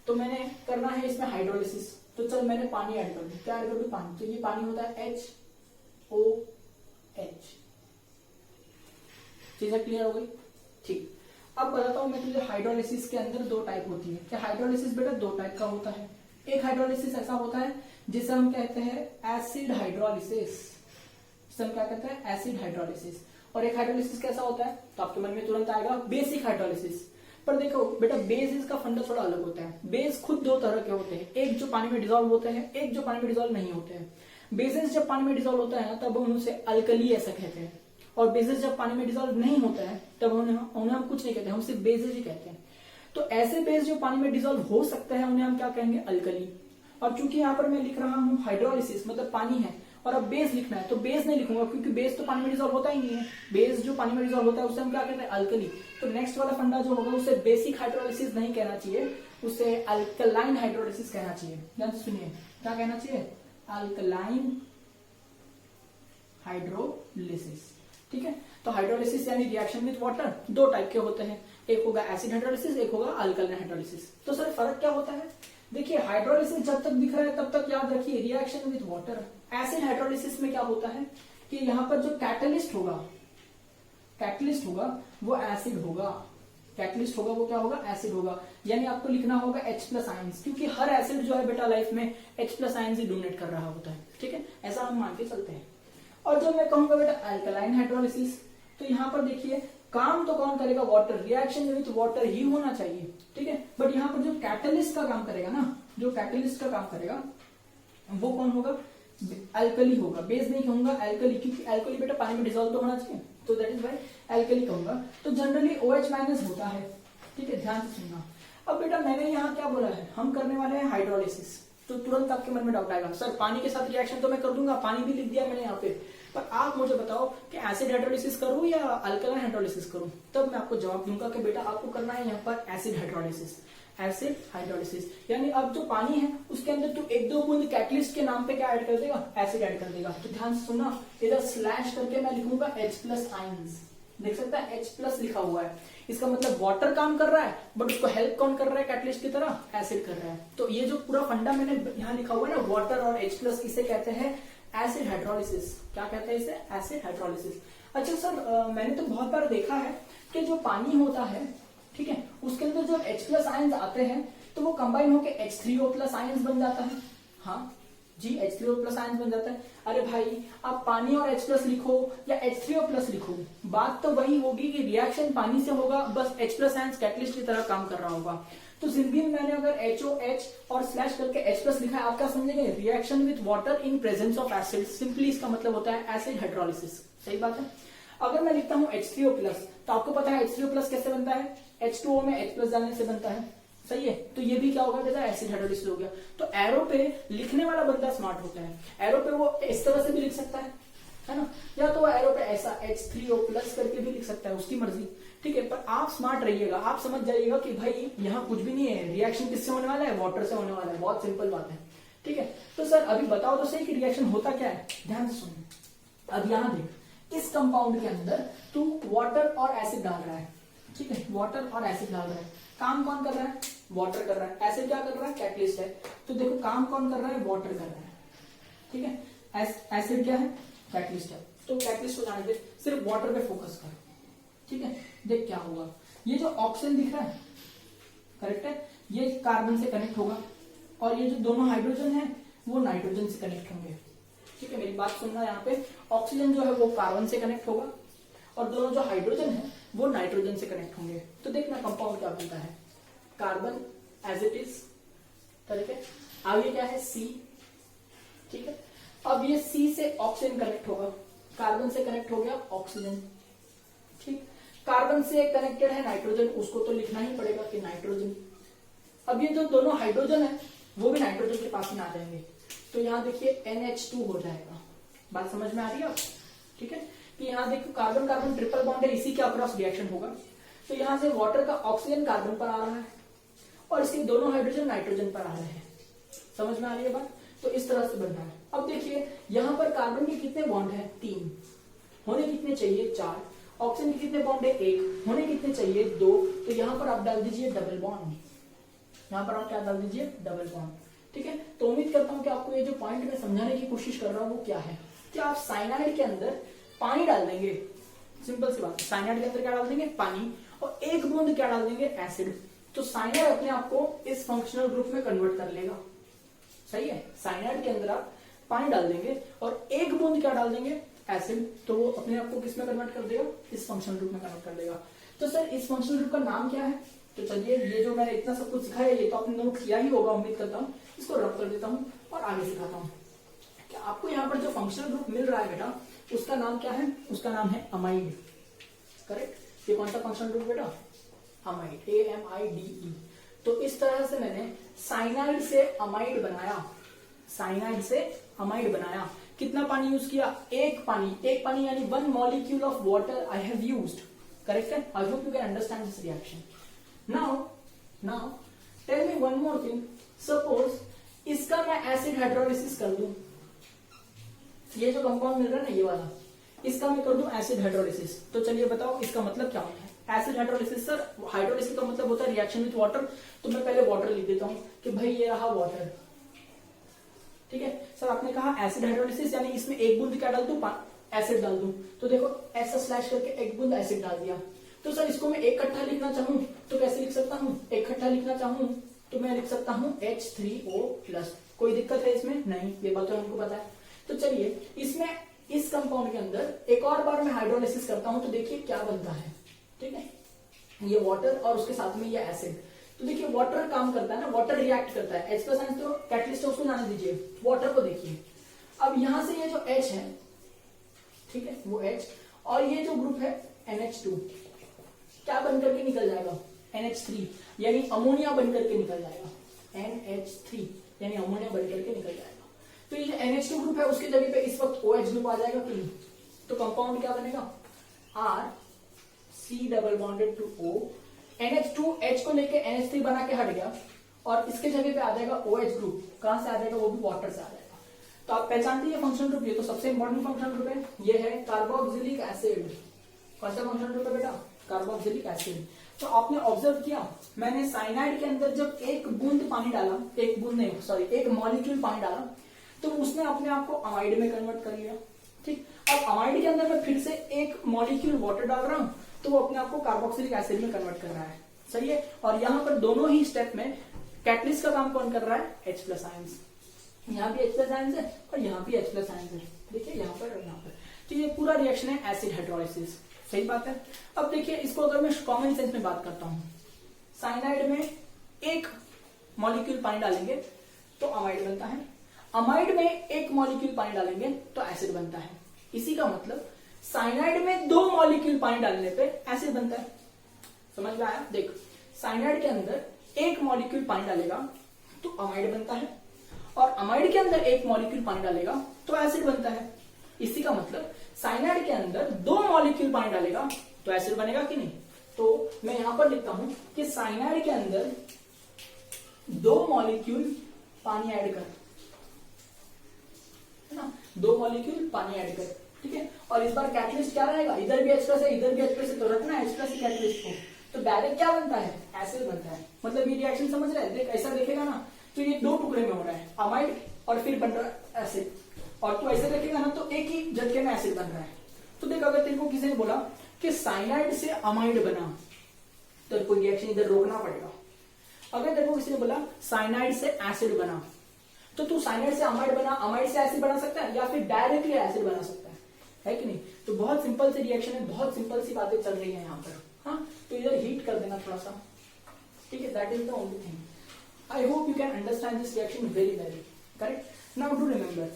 Speaker 1: तो मैंने करना है इसमें हाइड्रोलिसिस, तो चल मैंने पानी ऐड कर दूं। क्या ऐड कर दूं, पानी। तो ये पानी होता है HOH। चीजें क्लियर हो गई। ठीक, अब बताता हूं मैं तुझे हाइड्रोलिसिस के अंदर 2 टाइप होती है। क्या हाइड्रोलिसिस बेटा 2 टाइप का होता है। एक हाइड्रोलिसिस ऐसा होता है जिसे हम कहते हैं एसिड हाइड्रोलिसिस। जिसे हम क्या कहते हैं, एसिड हाइड्रोलिसिस। और एक हाइड्रोलिसिस कैसा होता है, तो आपके मन में तुरंत आएगा बेसिक हाइड्रोलिसिस। पर देखो बेटा, बेसिस का फंडा थोड़ा अलग होता है। बेस खुद 2 तरह के होते हैं, एक जो पानी में डिसॉल्व होते हैं, एक जो पानी में डिसॉल्व नहीं होते हैं। बेसिस जब पानी में डिसॉल्व होता है ना तब हम उसे अल्कली ऐसा कहते हैं, और बेसिस जब पानी में डिसॉल्व नहीं होता है तब उन्हें हम कुछ नहीं कहते, हम सिर्फ बेसिस ही कहते हैं। तो ऐसे बेस जो पानी में डिसॉल्व हो सकते हैं उन्हें हम क्या कहेंगे, अल्कली। और चूंकि यहाँ पर मैं लिख रहा हूँ हाइड्रोलिसिस मतलब पानी है, और अब बेस लिखना है तो बेस नहीं लिखूंगा क्योंकि बेस तो पानी में डिसॉल्व होता ही नहीं है। बेस जो पानी में डिसॉल्व होता है उसे हम क्या कहते हैं, अल्कली। तो नेक्स्ट वाला फंडा जो होगा उसे बेसिक हाइड्रोलिसिस नहीं कहना चाहिए, उसे अल्कलाइन हाइड्रोलिसिस कहना चाहिए। ध्यान से सुनिए, क्या कहना चाहिए, अल्कलाइन हाइड्रोलिसिस। ठीक है, तो हाइड्रोलिसिस यानी रिएक्शन विद वाटर 2 टाइप के होते हैं, एक होगा एसिड हाइड्रोलिसिस, एक होगा अल्कलाइन हाइड्रोलिसिस। तो सर फर्क क्या होता है, देखिए हाइड्रोलिसिस जब तक दिख रहा है तब तक याद रखिए reaction with water. Acid hydrolysis में क्या होता है कि यहाँ पर जो कैटलिस्ट होगा वो एसिड होगा। कैटलिस्ट होगा वो क्या होगा, एसिड होगा। यानी आपको लिखना होगा H+ आयंस, क्योंकि हर एसिड जो है बेटा लाइफ में H+ आयंस ही डोनेट कर रहा होता है। ठीक है, ऐसा हम मान के चलते हैं। और जब मैं कहूंगा बेटा अल्कलाइन हाइड्रोलिसिस, तो यहाँ पर देखिए काम तो कौन करेगा, वाटर। रिएक्शन विथ वाटर ही होना चाहिए। ठीक है, बट यहाँ पर जो कैटलिस्ट का काम करेगा ना, जो कैटलिस्ट का काम करेगा वो कौन होगा, अल्कली होगा। बेस नहीं कहूंगा, अल्कली, क्योंकि अल्कली बेटा पानी में डिसॉल्व तो होना चाहिए, तो दैट इज वाई अल्कली कहूंगा। तो जनरली OH- होता है। ठीक है, ध्यान से सुनना। अब बेटा मैंने यहाँ क्या बोला है, हम करने वाले हैं हाइड्रोलिसिस। तो तुरंत आपके मन में डाउट आएगा, सर पानी के साथ रिएक्शन तो मैं कर दूंगा, पानी भी लिख दिया मैंने यहाँ पे, पर आप मुझे बताओ कि एसिड हाइड्रोलिसिस करूं या अल्कलाइन हाइड्रोलिसिस करूं। तब मैं आपको जवाब दूंगा कि बेटा आपको करना है यहाँ पर एसिड हाइड्रोलिसिस। एसिड हाइड्रोलिसिस यानी अब जो पानी है उसके अंदर तू 1-2 बूंद कैटलिस्ट के नाम पे क्या ऐड कर देगा, एसिड ऐड कर देगा। तो ध्यान से सुनना, इधर स्लैश करके मैं लिखूंगा H+ आयंस। देख सकता है H+ लिखा हुआ है, इसका मतलब वाटर काम कर रहा है, बट उसको हेल्प कौन कर रहा है, कैटलिस्ट की तरह एसिड कर रहा है। तो ये जो पूरा फंडा मैंने यहाँ लिखा हुआ है ना, वाटर और H+, इसे कहते हैं एसिड हाइड्रोलिसिस। क्या कहते हैं इसे, एसिड हाइड्रोलिसिस। अच्छा सर मैंने तो बहुत बार देखा है कि जो पानी होता है, ठीक है, उसके अंदर जब H+ आयंस आते हैं तो वो कंबाइन होकर H3O+ आयंस बन जाता है। हाँ जी, H3O+ आयंस बन जाता है। अरे भाई आप पानी और H+ लिखो या H3O+ लिखो, बात तो वही होगी कि रिएक्शन पानी से होगा, बस H+ आयंस कैटलिस्ट की तरह काम कर रहा होगा। तो जिंदगी में मैंने अगर HOH और स्लैश करके H+ लिखा है, आप क्या समझेंगे, reaction with water in presence of acid. Simply इसका मतलब होता है एसिड हाइड्रोलिसिस। सही बात है। अगर मैं लिखता हूं H3O+, तो आपको पता है H3O+ कैसे बनता है, H2O में H+ डालने से बनता है। सही है। तो ये भी क्या होगा बेटा, एसिड हाइड्रोलिसिस हो गया। तो एरो पे लिखने वाला बंदा स्मार्ट होता है। एरो पे वो इस तरह से भी लिख सकता है ना, या तो एरो पे ऐसा H3O प्लस करके भी लिख सकता है, उसकी मर्जी, ठीक है। पर आप स्मार्ट रहिएगा, आप समझ जाइएगा कि भाई यहाँ कुछ भी नहीं है, रिएक्शन किससे होने वाला है, वाटर से होने वाला है। बहुत सिंपल बात है, ठीक है। तो सर अभी बताओ तो सही कि रिएक्शन होता क्या है, ध्यान से सुनो। अब यहाँ देख, इस कंपाउंड के अंदर तू वाटर और एसिड डाल रहा है, ठीक है, वाटर और एसिड डाल रहा है। काम कौन कर रहा है, वाटर कर रहा है। एसिड क्या कर रहा है, कैटलिस्ट है। तो देखो काम कौन कर रहा है, वाटर कर रहा है, ठीक है। एसिड क्या है, कैटलिस्ट है। तो कैटलिस्ट को जाने दे, सिर्फ वाटर पे फोकस कर, ठीक है। देख क्या होगा, ये जो ऑक्सीजन दिख रहा है, करेक्ट है, ये कार्बन से कनेक्ट होगा, और ये जो दोनों हाइड्रोजन है वो नाइट्रोजन से कनेक्ट होंगे, ठीक है। मेरी बात सुनना, यहाँ पे ऑक्सीजन जो है वो कार्बन से कनेक्ट होगा, और दोनों जो हाइड्रोजन है वो नाइट्रोजन से कनेक्ट होंगे। तो देखना कंपाउंड क्या बनता है, carbon as it is, correct है। आगे क्या है, सी, ठीक है। अब ये सी से ऑक्सीजन कनेक्ट होगा, कार्बन से कनेक्ट हो गया ऑक्सीजन, ठीक। कार्बन से कनेक्टेड है नाइट्रोजन, उसको तो लिखना ही पड़ेगा कि नाइट्रोजन। अब ये जो दोनों हाइड्रोजन है वो भी नाइट्रोजन के पास में आ जाएंगे, तो यहाँ देखिए NH2 हो जाएगा। बात समझ में आ रही है, ठीक है। कि यहाँ देखो कार्बन कार्बन ट्रिपल बॉन्ड है, इसी के अक्रॉस रिएक्शन होगा। तो यहाँ से वाटर का ऑक्सीजन कार्बन पर आ रहा है, और इसके दोनों हाइड्रोजन नाइट्रोजन पर आ रहे हैं। समझ में आ रही है बात, तो इस तरह से बनना है। अब देखिए यहाँ पर कार्बन के कितने बॉन्ड है, 3, होने कितने चाहिए, 4। ऑक्सीजन के कितने बॉन्ड है, 1, होने कितने चाहिए, 2। तो यहाँ पर आप डाल दीजिए डबल बॉन्ड, यहाँ पर आप क्या डाल दीजिए, डबल बॉन्ड, ठीक है। तो उम्मीद करता हूँ कि आपको ये जो पॉइंट में समझाने की कोशिश कर रहा हूँ वो क्या है, कि आप साइनाइड के अंदर पानी डाल देंगे, सिंपल सी बात, साइनाइड के अंदर क्या डाल देंगे, पानी, और 1 बूंद क्या डाल देंगे, एसिड। तो साइनाइड अपने आप को इस फंक्शनल ग्रुप में कन्वर्ट कर लेगा, सही है। साइनाइड के अंदर आप पानी डाल देंगे और 1 बूंद क्या डाल देंगे, एसिड, तो वो अपने आप को किस में कन्वर्ट कर देगा, इस फंक्शनल ग्रुप में कन्वर्ट कर देगा। तो सर इस फंक्शनल ग्रुप का नाम क्या है, तो चलिए ये जो मैंने इतना सब कुछ सिखाया ये तो आपने नोट किया ही होगा, उम्मीद करता हूँ। इसको रब कर देता हूँ और आगे सिखाता हूँ। क्या आपको यहाँ पर जो फंक्शनल ग्रुप मिल रहा है बेटा, उसका नाम क्या है, उसका नाम है अमाइड, करेक्ट। ये कौन सा फंक्शनल ग्रुप बेटा, अमाइड, AMIDE। तो इस तरह से मैंने साइनाइड से अमाइड बनाया, साइनाइड से अमाइड बनाया। कितना पानी यूज किया, 1 पानी यानी 1 molecule of water I have used, correct है। I hope you can understand this reaction. Now tell me one more thing, suppose इसका मैं एसिड हाइड्रोलिसिस कर दूं, ये जो कंपाउंड मिल रहा है ना ये वाला, इसका मैं कर दूं एसिड हाइड्रोलिसिस। तो चलिए बताओ इसका मतलब क्या होता है, एसिड हाइड्रोलिसिस। सर हाइड्रोलिसिस का मतलब होता है रिएक्शन विद वाटर, तो मैं पहले वाटर लिख देता हूं कि भाई ये रहा वाटर, ठीक है। सर आपने कहा एसिड हाइड्रोलिसिस यानी इसमें 1 बूंद क्या डाल दूं, एसिड डाल दूं, तो देखो ऐसा स्लैश करके 1 बूंद एसिड डाल दिया। तो सर इसको मैं इकट्ठा लिखना चाहूं तो कैसे लिख सकता हूं, इकट्ठा लिखना चाहूं तो मैं लिख सकता हूं H3O+। कोई दिक्कत है इसमें, नहीं, ये बात तो हमको पता है। तो चलिए इसमें इस कंपाउंड के अंदर एक और बार मैं हाइड्रोलिसिस करता हूं, तो देखिए क्या बनता है, ठीक है। ये वाटर और उसके साथ में ये एसिड, तो देखिए वाटर काम करता है ना, वाटर रिएक्ट करता है, H+ तो कैटलिस्ट है उसको जाने दीजिए, वाटर को देखिए। अब यहां से ये जो H है, ठीक है, वो H, और ये जो ग्रुप है NH2 क्या बन करके निकल जाएगा, NH3 यानी अमोनिया बन करके निकल जाएगा, NH3 यानी अमोनिया बन करके निकल जाएगा। तो ये जो NH2 ग्रुप है उसकी जगह पे इस वक्त OH ग्रुप आ जाएगा कि नहीं, तो कंपाउंड क्या बनेगा, RC double bonded to O, NH2H को लेके NH3 बना के हट गया, और इसके जगह पे आ जाएगा OH ग्रुप, कहां से आ जाएगा, वो भी वाटर से आ जाएगा। तो आप पहचानते हैं फंक्शनल ग्रुप, ये तो सबसे इंपॉर्टेंट फंक्शनल ग्रुप है, ये है कार्बोक्सिलिक एसिड। कौन सा फंक्शनल ग्रुप है बेटा, कार्बोक्सिलिक एसिड। तो आपने ऑब्जर्व किया, मैंने साइनाइड के अंदर जब 1 बूंद पानी डाला, 1 बूंद नहीं सॉरी 1 मॉलिक्यूल पानी डाला, तो उसने अपने आप को अमाइड में कन्वर्ट कर लिया, ठीक। अब अमाइड के अंदर मैं फिर से 1 मॉलिक्यूल वाटर डाल रहा हूं, तो वो अपने आप को कार्बोक्सिलिक एसिड में कन्वर्ट कर रहा है, सही है। और यहाँ पर दोनों ही स्टेप में कैटलिस्ट का काम कौन कर रहा है, H+ आयंस। यहाँ भी H+ आयंस है और यहाँ भी H+ आयंस है, देखिए यहाँ पर और यहाँ पर। तो ये पूरा रिएक्शन है एसिड हाइड्रोलिसिस, सही बात है। अब देखिए इसको अगर मैं कॉमन सेंस में बात करता हूं, साइनाइड में 1 मॉलिक्यूल पानी डालेंगे तो अमाइड बनता है, अमाइड में 1 मॉलिक्यूल पानी डालेंगे तो एसिड बनता है। इसी का मतलब साइनाइड में 2 मॉलिक्यूल पानी डालने पे एसिड बनता है, समझ में आया। देख साइनाइड के अंदर एक मॉलिक्यूल पानी डालेगा तो अमाइड बनता है, और अमाइड के अंदर एक मॉलिक्यूल पानी डालेगा तो एसिड बनता है। इसी का मतलब साइनाइड के अंदर 2 मॉलिक्यूल पानी डालेगा तो एसिड बनेगा कि नहीं। तो मैं यहां पर लिखता हूं कि साइनाइड के अंदर 2 मॉलिक्यूल पानी ऐड कर, है ना, 2 मॉलिक्यूल पानी ऐड कर, ठीक है। और इस बार कैटलिस्ट क्या रहेगा, इधर भी H+ है इधर भी H+ है, तो रखना H+ कैटलिस्ट को, तो डायरेक्ट क्या बनता है, एसिड बनता है। मतलब ये रिएक्शन समझ रहे हैं, देख ऐसा देखेगा ना तो ये 2 टुकड़े में हो रहा है, अमाइड और फिर बन रहा है एसिड, और तो ऐसे देखेगा ना तो एक ही झटके में एसिड बन रहा है। तो देख अगर तेरे को किसी ने बोला कि साइनाइड से अमाइड बना तो कोई रिएक्शन इधर रोकना पड़ेगा। अगर तेरे को किसी ने बोला साइनाइड से एसिड बना तो तू साइनाइड से अमाइड बना, अमाइड से एसिड बना सकता है या फिर डायरेक्टली एसिड बना सकता है कि नहीं। तो बहुत सिंपल सी रिएक्शन है, बहुत सिंपल सी बातें चल रही है यहाँ पर। हाँ, तो इधर हीट कर देना थोड़ा सा, ठीक है, that is the only thing. I hope you can understand this reaction very well. Correct? Now do remember,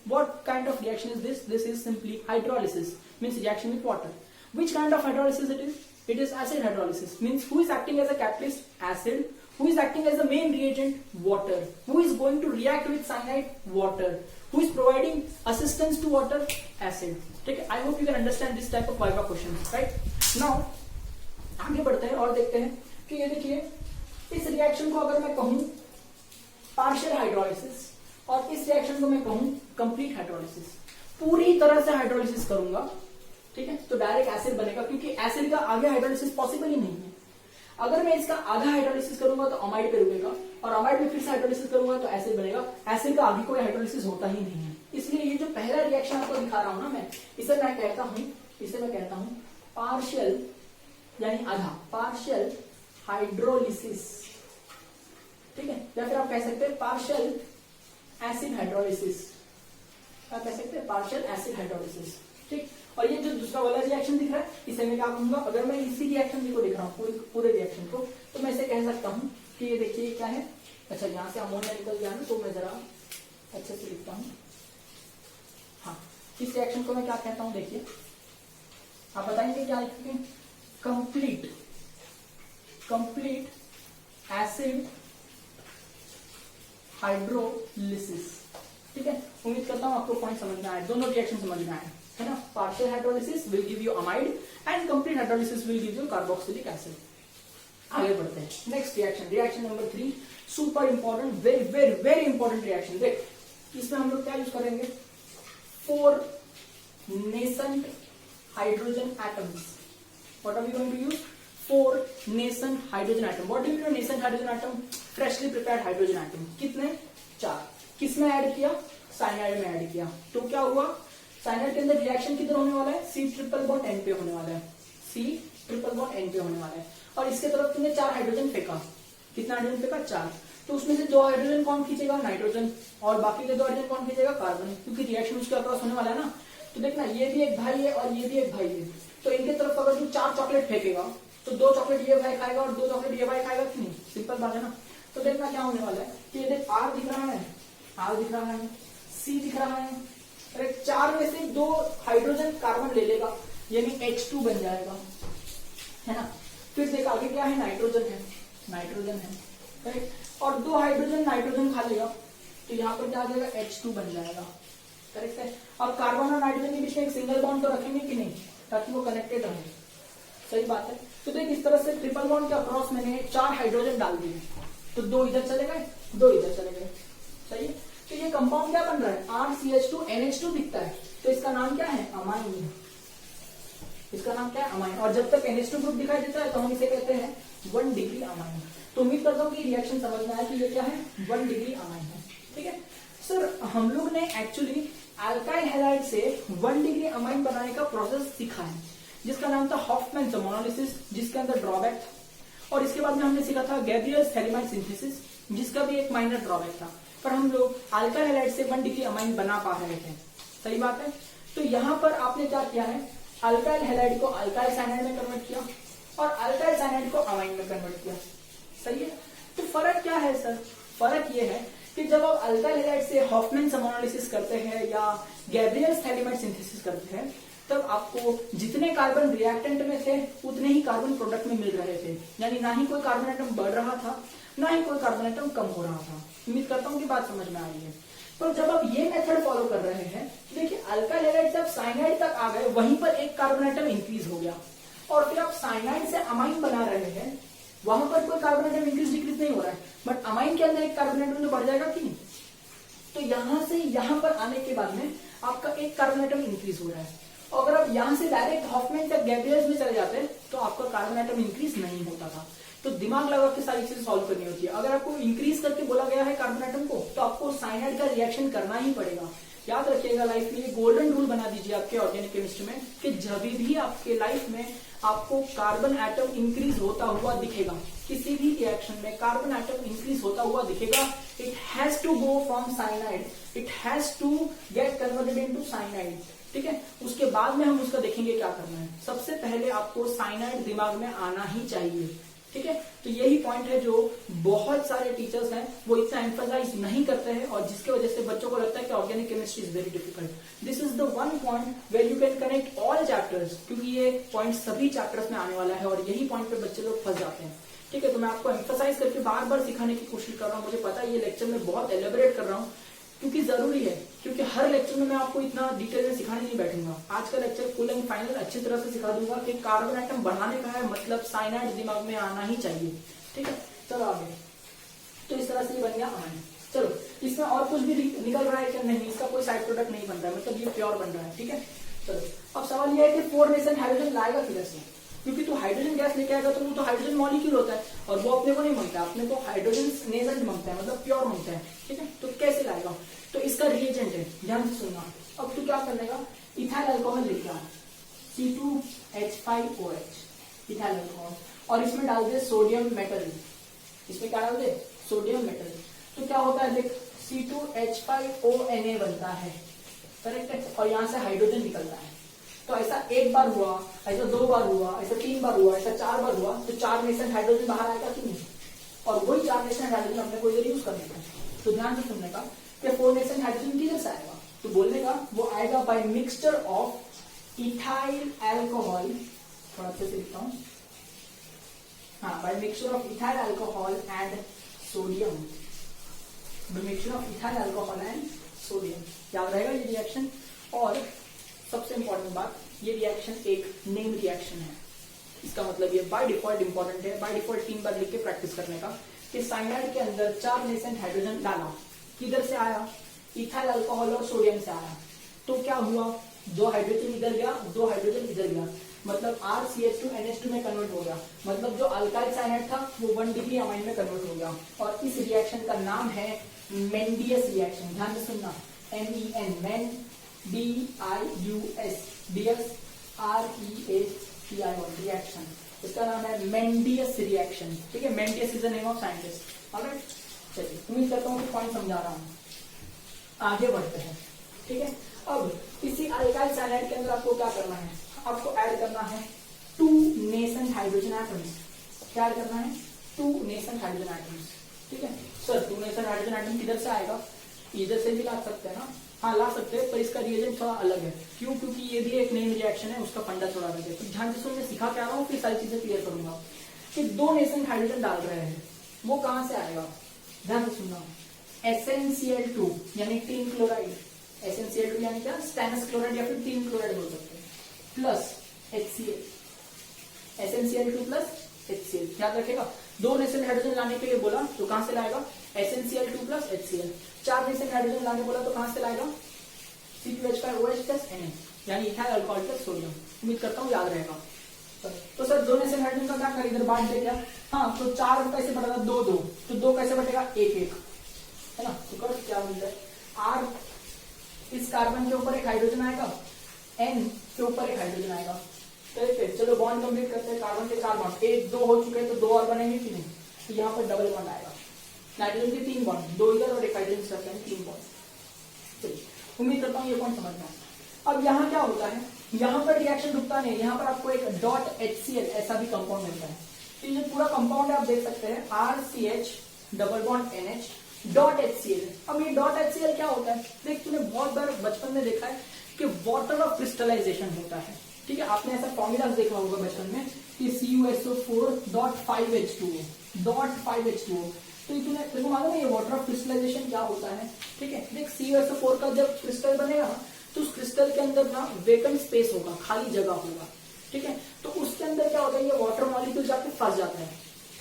Speaker 1: what kind of reaction is this? This is simply hydrolysis, means reaction with water. Which kind of hydrolysis it is? It is acid hydrolysis, means who is acting as a catalyst? Acid. Who is acting as the main reagent? Water. Who is going to react with cyanide? Water. Who is providing assistance to water? Acid. Okay, I hope you can understand this type of viva questions, right? Now, आगे बढ़ते हैं और देखते हैं कि ये देखिए इस रिएक्शन को अगर मैं कहूं पार्शियल हाइड्रोलिसिस और इस रिएक्शन को मैं कहूं कंप्लीट हाइड्रोलिसिस, पूरी तरह से हाइड्रोलिसिस करूंगा, ठीक है, तो डायरेक्ट एसिड बनेगा, क्योंकि एसिड का आगे हाइड्रोलिसिस पॉसिबल ही नहीं है। अगर मैं इसका आधा हाइड्रोलिसिस करूंगा तो अमाइड पे रुकेगा, और अमाइड में फिर से हाइड्रोलिसिस करूंगा तो एसिड बनेगा। एसिड का आगे कोई हाइड्रोलिसिस होता ही नहीं है। इसलिए ये जो पहला रिएक्शन आपको दिखा रहा हूं ना मैं, इसे मैं कहता हूं पार्शियल यानी आधा, पार्शियल हाइड्रोलिसिस, ठीक है, या फिर आप कह सकते हैं पार्शियल एसिड हाइड्रोलिसिस, आप कह सकते हैं पार्शियल एसिड हाइड्रोलिसिस, ठीक। और ये जो दूसरा वाला रिएक्शन दिख रहा है इसे मैं क्या कहूंगा, अगर मैं इसी रिएक्शन को देख रहा हूँ पूरे रिएक्शन को, तो मैं इसे कह सकता हूँ कि ये देखिए क्या है। अच्छा, यहाँ से अमोनिया निकल गया ना, तो मैं जरा अच्छे से लिखता हूँ। हाँ, इस रिएक्शन को मैं क्या कहता हूँ, देखिए आप बताएंगे क्या लिखेंगे, कंप्लीट एसिड हाइड्रोलिसिस, ठीक है। उम्मीद करता हूं आपको पॉइंट समझ में आए, दोनों रिएक्शन समझ में आए, है ना। Partial hydrolysis will give you amide and complete hydrolysis will give you carboxylic acid. आगे बढ़ते हैं, next reaction number 3, super important, very very very important reaction. देख इसमें हम लोग क्या यूज करेंगे, 4 nascent hydrogen atoms. What are we going to use? 4 nascent hydrogen atom. What do you mean nascent hydrogen atom? Freshly prepared hydrogen atom. कितने? 4. किसमें add किया? Cyanide में ऐड किया। तो क्या हुआ, साइनाइड के अंदर रिएक्शन किधर होने वाला है, C∼N पे होने वाला है, C∼N पे होने वाला है। और इसके तरफ तुमने 4 हाइड्रोजन फेंका, कितना हाइड्रोजन फेंका, 4। तो उसमें से 2 हाइड्रोजन कौन खींचेगा, नाइट्रोजन, और बाकी के 2 हाइड्रोजन कौन खींचेगा, कार्बन, क्योंकि रिएक्शन उसके अक्रॉस होने वाला है ना। तो देखना ये भी एक भाई है और ये भी एक भाई है, तो इनके तरफ अगर तू 4 चॉकलेट फेंकेगा तो 2 चॉकलेट ये भाई खाएगा और 2 चॉकलेट ये भाई खाएगा कि नहीं, सिंपल बात है ना। तो देखना क्या होने वाला है कि ये देख R दिख रहा है, R दिख रहा है, C दिख रहा है, अरे 4 में से 2 हाइड्रोजन कार्बन ले लेगा, यानी H2 बन जाएगा, है ना। फिर देख आगे क्या है, नाइट्रोजन है, करेक्ट, और 2 हाइड्रोजन नाइट्रोजन खा लेगा, तो यहाँ पर क्या आ जाएगा, H2 बन जाएगा, करेक्ट है। अब कार्बन और नाइट्रोजन के बीच में एक सिंगल बॉन्ड तो रखेंगे कि नहीं, ताकि वो कनेक्टेड रहे, सही बात है। तो देख इस तरह से ट्रिपल बॉन्ड के अक्रॉस मैंने 4 हाइड्रोजन डाल दिए, तो 2 इधर चले गए, 2 इधर चले गए, सही है। तो ये कंपाउंड क्या बन रहा है, RCH2 NH2 दिखता है, तो इसका नाम क्या है, अमाइन, इसका नाम क्या है, अमाइन। और जब तक NH2 ग्रुप दिखाई देता है तो हम इसे कहते हैं 1 डिग्री अमाइन। तो उम्मीद करता हूँ कि रिएक्शन समझ में आया कि ये क्या है, 1 डिग्री अमाइन है, ठीक है। सर हम लोग ने एक्चुअली अल्काइल हैलाइड से 1 डिग्री अमाइन बनाने का प्रोसेस सीखा है, जिसका नाम था हॉफमैन मोनोलिसिस, जिसके अंदर ड्रॉबैक था, और इसके बाद में हमने सीखा था गैब्रियल्स थैलिमाइड सिंथेसिस, जिसका भी एक माइनर ड्रॉबैक था, पर हम लोग अल्काइल हैलाइड से 1 डिग्री अमाइन बना पा रहे थे, सही बात है। तो यहाँ पर आपने क्या किया है, अल्काइल हैलाइड को अल्काइल साइनाइड में कन्वर्ट किया और अल्काइल साइनाइड को अमाइन में कन्वर्ट किया, सही है। तो फर्क क्या है सर, फर्क ये है कि जब आप अल्काइल हैलाइड से हॉफमैन मोनोलिसिस करते हैं या गैब्रियल्स थैलिमाइड सिंथेसिस करते हैं, तब आपको जितने कार्बन रिएक्टेंट में थे उतने ही कार्बन प्रोडक्ट में मिल रहे थे, यानी ना ही कोई कार्बन एटम बढ़ रहा था ना ही कोई कार्बन एटम कम हो रहा था। उम्मीद करता हूँ कि बात समझ में आ रही है। तो जब आप ये मेथड फॉलो कर रहे हैं, देखिए अल्काइल हैलाइड जब साइनाइड तक आ गए वहीं पर एक कार्बन एटम इंक्रीज हो गया, और फिर आप साइनाइड से अमाइन बना रहे हैं, वहां पर कोई कार्बन एटम इंक्रीज डिक्रीज नहीं हो रहा है, बट अमाइन के अंदर एक कार्बन एटम तो बढ़ जाएगा कि नहीं। तो यहां से यहां पर आने के बाद में आपका एक कार्बन एटम इंक्रीज हो रहा है, और अगर आप यहां से डायरेक्ट हॉफमैन तक गैब्रियल्स में चले जाते तो आपका कार्बन एटम इंक्रीज नहीं होता था। तो दिमाग लगा के सारी चीजें सॉल्व करनी होती है। अगर आपको इंक्रीज करके बोला गया है कार्बन एटम को, तो आपको साइनाइड का रिएक्शन करना ही पड़ेगा। याद रखिएगा, लाइफ में ये गोल्डन रूल बना दीजिए आपके ऑर्गेनिक केमिस्ट्री में कि जब भी आपके लाइफ में आपको कार्बन एटम इंक्रीज होता हुआ दिखेगा, किसी भी रिएक्शन में कार्बन एटम इंक्रीज होता हुआ दिखेगा, it has to go from cyanide, it has to get converted into cyanide. ठीक है, उसके बाद में हम उसका देखेंगे क्या करना है। सबसे पहले आपको साइनाइड दिमाग में आना ही चाहिए। ठीक है, तो यही पॉइंट है जो बहुत सारे टीचर्स हैं वो इतना एम्फसाइज नहीं करते हैं, और जिसके वजह से बच्चों को लगता है कि organic chemistry is very difficult. This is the one point where you can connect all chapters, क्योंकि ये पॉइंट सभी चैप्टर्स में आने वाला है और यही पॉइंट पे बच्चे लोग फंस जाते हैं। ठीक है, तो मैं आपको एम्फसाइज करके बार बार सिखाने की कोशिश कर रहा हूँ। मुझे पता है ये लेक्चर में बहुत एलेबोरेट कर रहा हूँ, क्योंकि जरूरी है, क्योंकि हर लेक्चर में मैं आपको इतना डिटेल में सिखाने नहीं बैठूंगा। आज का लेक्चर फुल एंड फाइनल अच्छी तरह से सिखा दूंगा कि कार्बन एटम बढ़ाने का है मतलब साइनाइड दिमाग में आना ही चाहिए। ठीक है, चलो आगे। तो इस तरह से ये बन गया अमाइन। चलो, इसमें और कुछ भी निकल रहा है क्या? नहीं, इसका कोई साइड प्रोडक्ट नहीं बन रहा है, मतलब ये प्योर बन रहा है। ठीक है, चलो अब सवाल ये है कि 4 नेशन हाइड्रोजन लाएगा किधर से, क्योंकि तू हाइड्रोजन गैस लेके आएगा तो वो तो हाइड्रोजन मॉलिक्यूल होता है, और वो अपने को नहीं मांगता, अपने को हाइड्रोजन नेजेंट मांगता है, मतलब प्योर मांगता है। ठीक है, तो कैसे लाएगा? तो इसका रिएजेंट है, ध्यान से सुनना। अब तू क्या कर लेगा, इथाइल अल्कोहल लेके आ, C2H5OH इथाइल अल्कोहल, और इसमें डाल दे सोडियम मेटल। इसमें क्या डाल दे? Sodium metal. तो क्या होता है देख, C2H5ONa बनता है, करेक्ट है, और यहां से हाइड्रोजन निकलता है। तो ऐसा एक बार हुआ, ऐसा 2 बार हुआ, ऐसा 3 बार हुआ, ऐसा 4 बार हुआ, तो 4 नेशन हाइड्रोजन बाहर आएगा कि नहीं? और वही 4 नेशन हाइड्रोजन अपने को इधर यूज करने का। तो ध्यान से सुनने का कि 4 नेशन हाइड्रोजन किधर से आएगा, तो बोलने का वो आएगा by mixture of ethyl alcohol, थोड़ा अच्छे से लिखता हूं, हाँ, by mixture of ethyl alcohol and sodium, by mixture of ethyl alcohol and sodium. याद रहेगा ये रिएक्शन। और सबसे इंपॉर्टेंट बात, ये रिएक्शन एक नेम रिएक्शन है, इसका मतलब ये बाय डिफॉल्ट इंपॉर्टेंट है, बाय डिफॉल्ट 3 बार लिख के प्रैक्टिस करने का कि साइनाइड के अंदर 4 नेसेंट हाइड्रोजन डाला, किधर से आया? इथाइल अल्कोहल और सोडियम से आया। तो क्या हुआ, 2 हाइड्रोजन इधर गया, 2 हाइड्रोजन इधर गया, मतलब RCH2NH2 में कन्वर्ट हो गया, मतलब जो अल्काइल साइनाइड था वो 1 डिग्री अमाइन में कन्वर्ट हो गया। और इस रिएक्शन का नाम है मेंडियस रिएक्शन। ध्यान से सुनना, MEN, MEN DIUS, रिएक्शन, इसका नाम है मेंडियस रिएक्शन। ठीक है, Mendius is the name of scientist. Alright, चलिए उम्मीद करता हूँ कि पॉइंट समझा रहा हूँ। आगे बढ़ते हैं। ठीक है, अब इसी अल्काइल साइनाइड के अंदर आपको क्या करना है, आपको ऐड करना है 2 नेशन हाइड्रोजन एटम्स। क्या ऐड करना है? 2 नेशन हाइड्रोजन एटम्स। ठीक है सर, 2 नेशन हाइड्रोजन एटम किधर से आएगा? इधर से भी ला सकते हैं ना, हाँ ला सकते हैं, पर इसका रिएजेंट थोड़ा अलग है। क्यों? क्योंकि ये भी एक नेम रिएक्शन है, उसका फंडा थोड़ा अलग है। तो ध्यान से सुन, मैं सिखा क्या रहा हूँ, फिर सारी चीजें क्लियर करूंगा कि 2 नेशन हाइड्रोजन डाल रहे हैं, वो कहां से आएगा? ध्यान से सुनना, SnCl2 यानी टीन क्लोराइड, SnCl2 यानी क्या? स्टेनस क्लोराइड या फिर टीन क्लोराइड बोल सकते हैं, plus HCl, SnCl2 plus HCl। याद रखेगा, 2 नेशन हाइड्रोजन लाने के लिए बोला तो कहां से लाएगा? SnCl2 plus HCl। 4 nation hydrogen लाने बोला तो कहां से लाएगा? C2H5OH प्लस Na, यानी इथाइल अल्कोहल प्लस सोडियम। उम्मीद करता हूँ याद रहेगा। तो सर 2 नेशन हाइड्रोजन का क्या कर, इधर बांट दे क्या? हाँ, तो 4 कैसे बढ़ेगा? 2 2, तो 2 कैसे बढ़ेगा? 1 1, है ना। तो कर क्या मिल जाए? R, इस कार्बन के ऊपर एक हाइड्रोजन आएगा, N के ऊपर एक हाइड्रोजन आएगा। चलो बॉन्ड कंप्लीट करते हैं। कार्बन के 4 बॉन्ड, 1 2 हो चुके हैं, तो 2 और बनेंगे कि नहीं? तो यहाँ पर डबल बॉन्ड आएगा। नाइट्रोजन के 3 बॉन्ड, 2 इधर और एक हाइड्रोजन से 3 बॉन्ड। चलिए, उम्मीद करता हूँ ये पॉइंट समझ में आया। अब यहाँ क्या होता है, यहाँ पर रिएक्शन रुकता नहीं, यहाँ पर आपको एक .HCl ऐसा भी कंपाउंड मिलता है। तो ये पूरा कंपाउंड आप देख सकते हैं, RCH double bond NH .HCl। अब ये .HCl क्या होता है? देख, तूने बहुत बार बचपन में देखा है कि वाटर ऑफ क्रिस्टलाइजेशन होता है। ठीक है, आपने ऐसा फॉर्मूला देखा होगा बचपन में कि CuSO4.5H2O. तो तुमको मालूम है ये वाटर ऑफ क्रिस्टलाइजेशन क्या होता है? ठीक है, देख CuSO4 का जब क्रिस्टल बनेगा तो उस क्रिस्टल के अंदर ना वेकेंट स्पेस होगा, खाली जगह होगा। ठीक है, तो उसके अंदर क्या होता है, ये वाटर मॉलिक्यूल जाके फंस जाता है।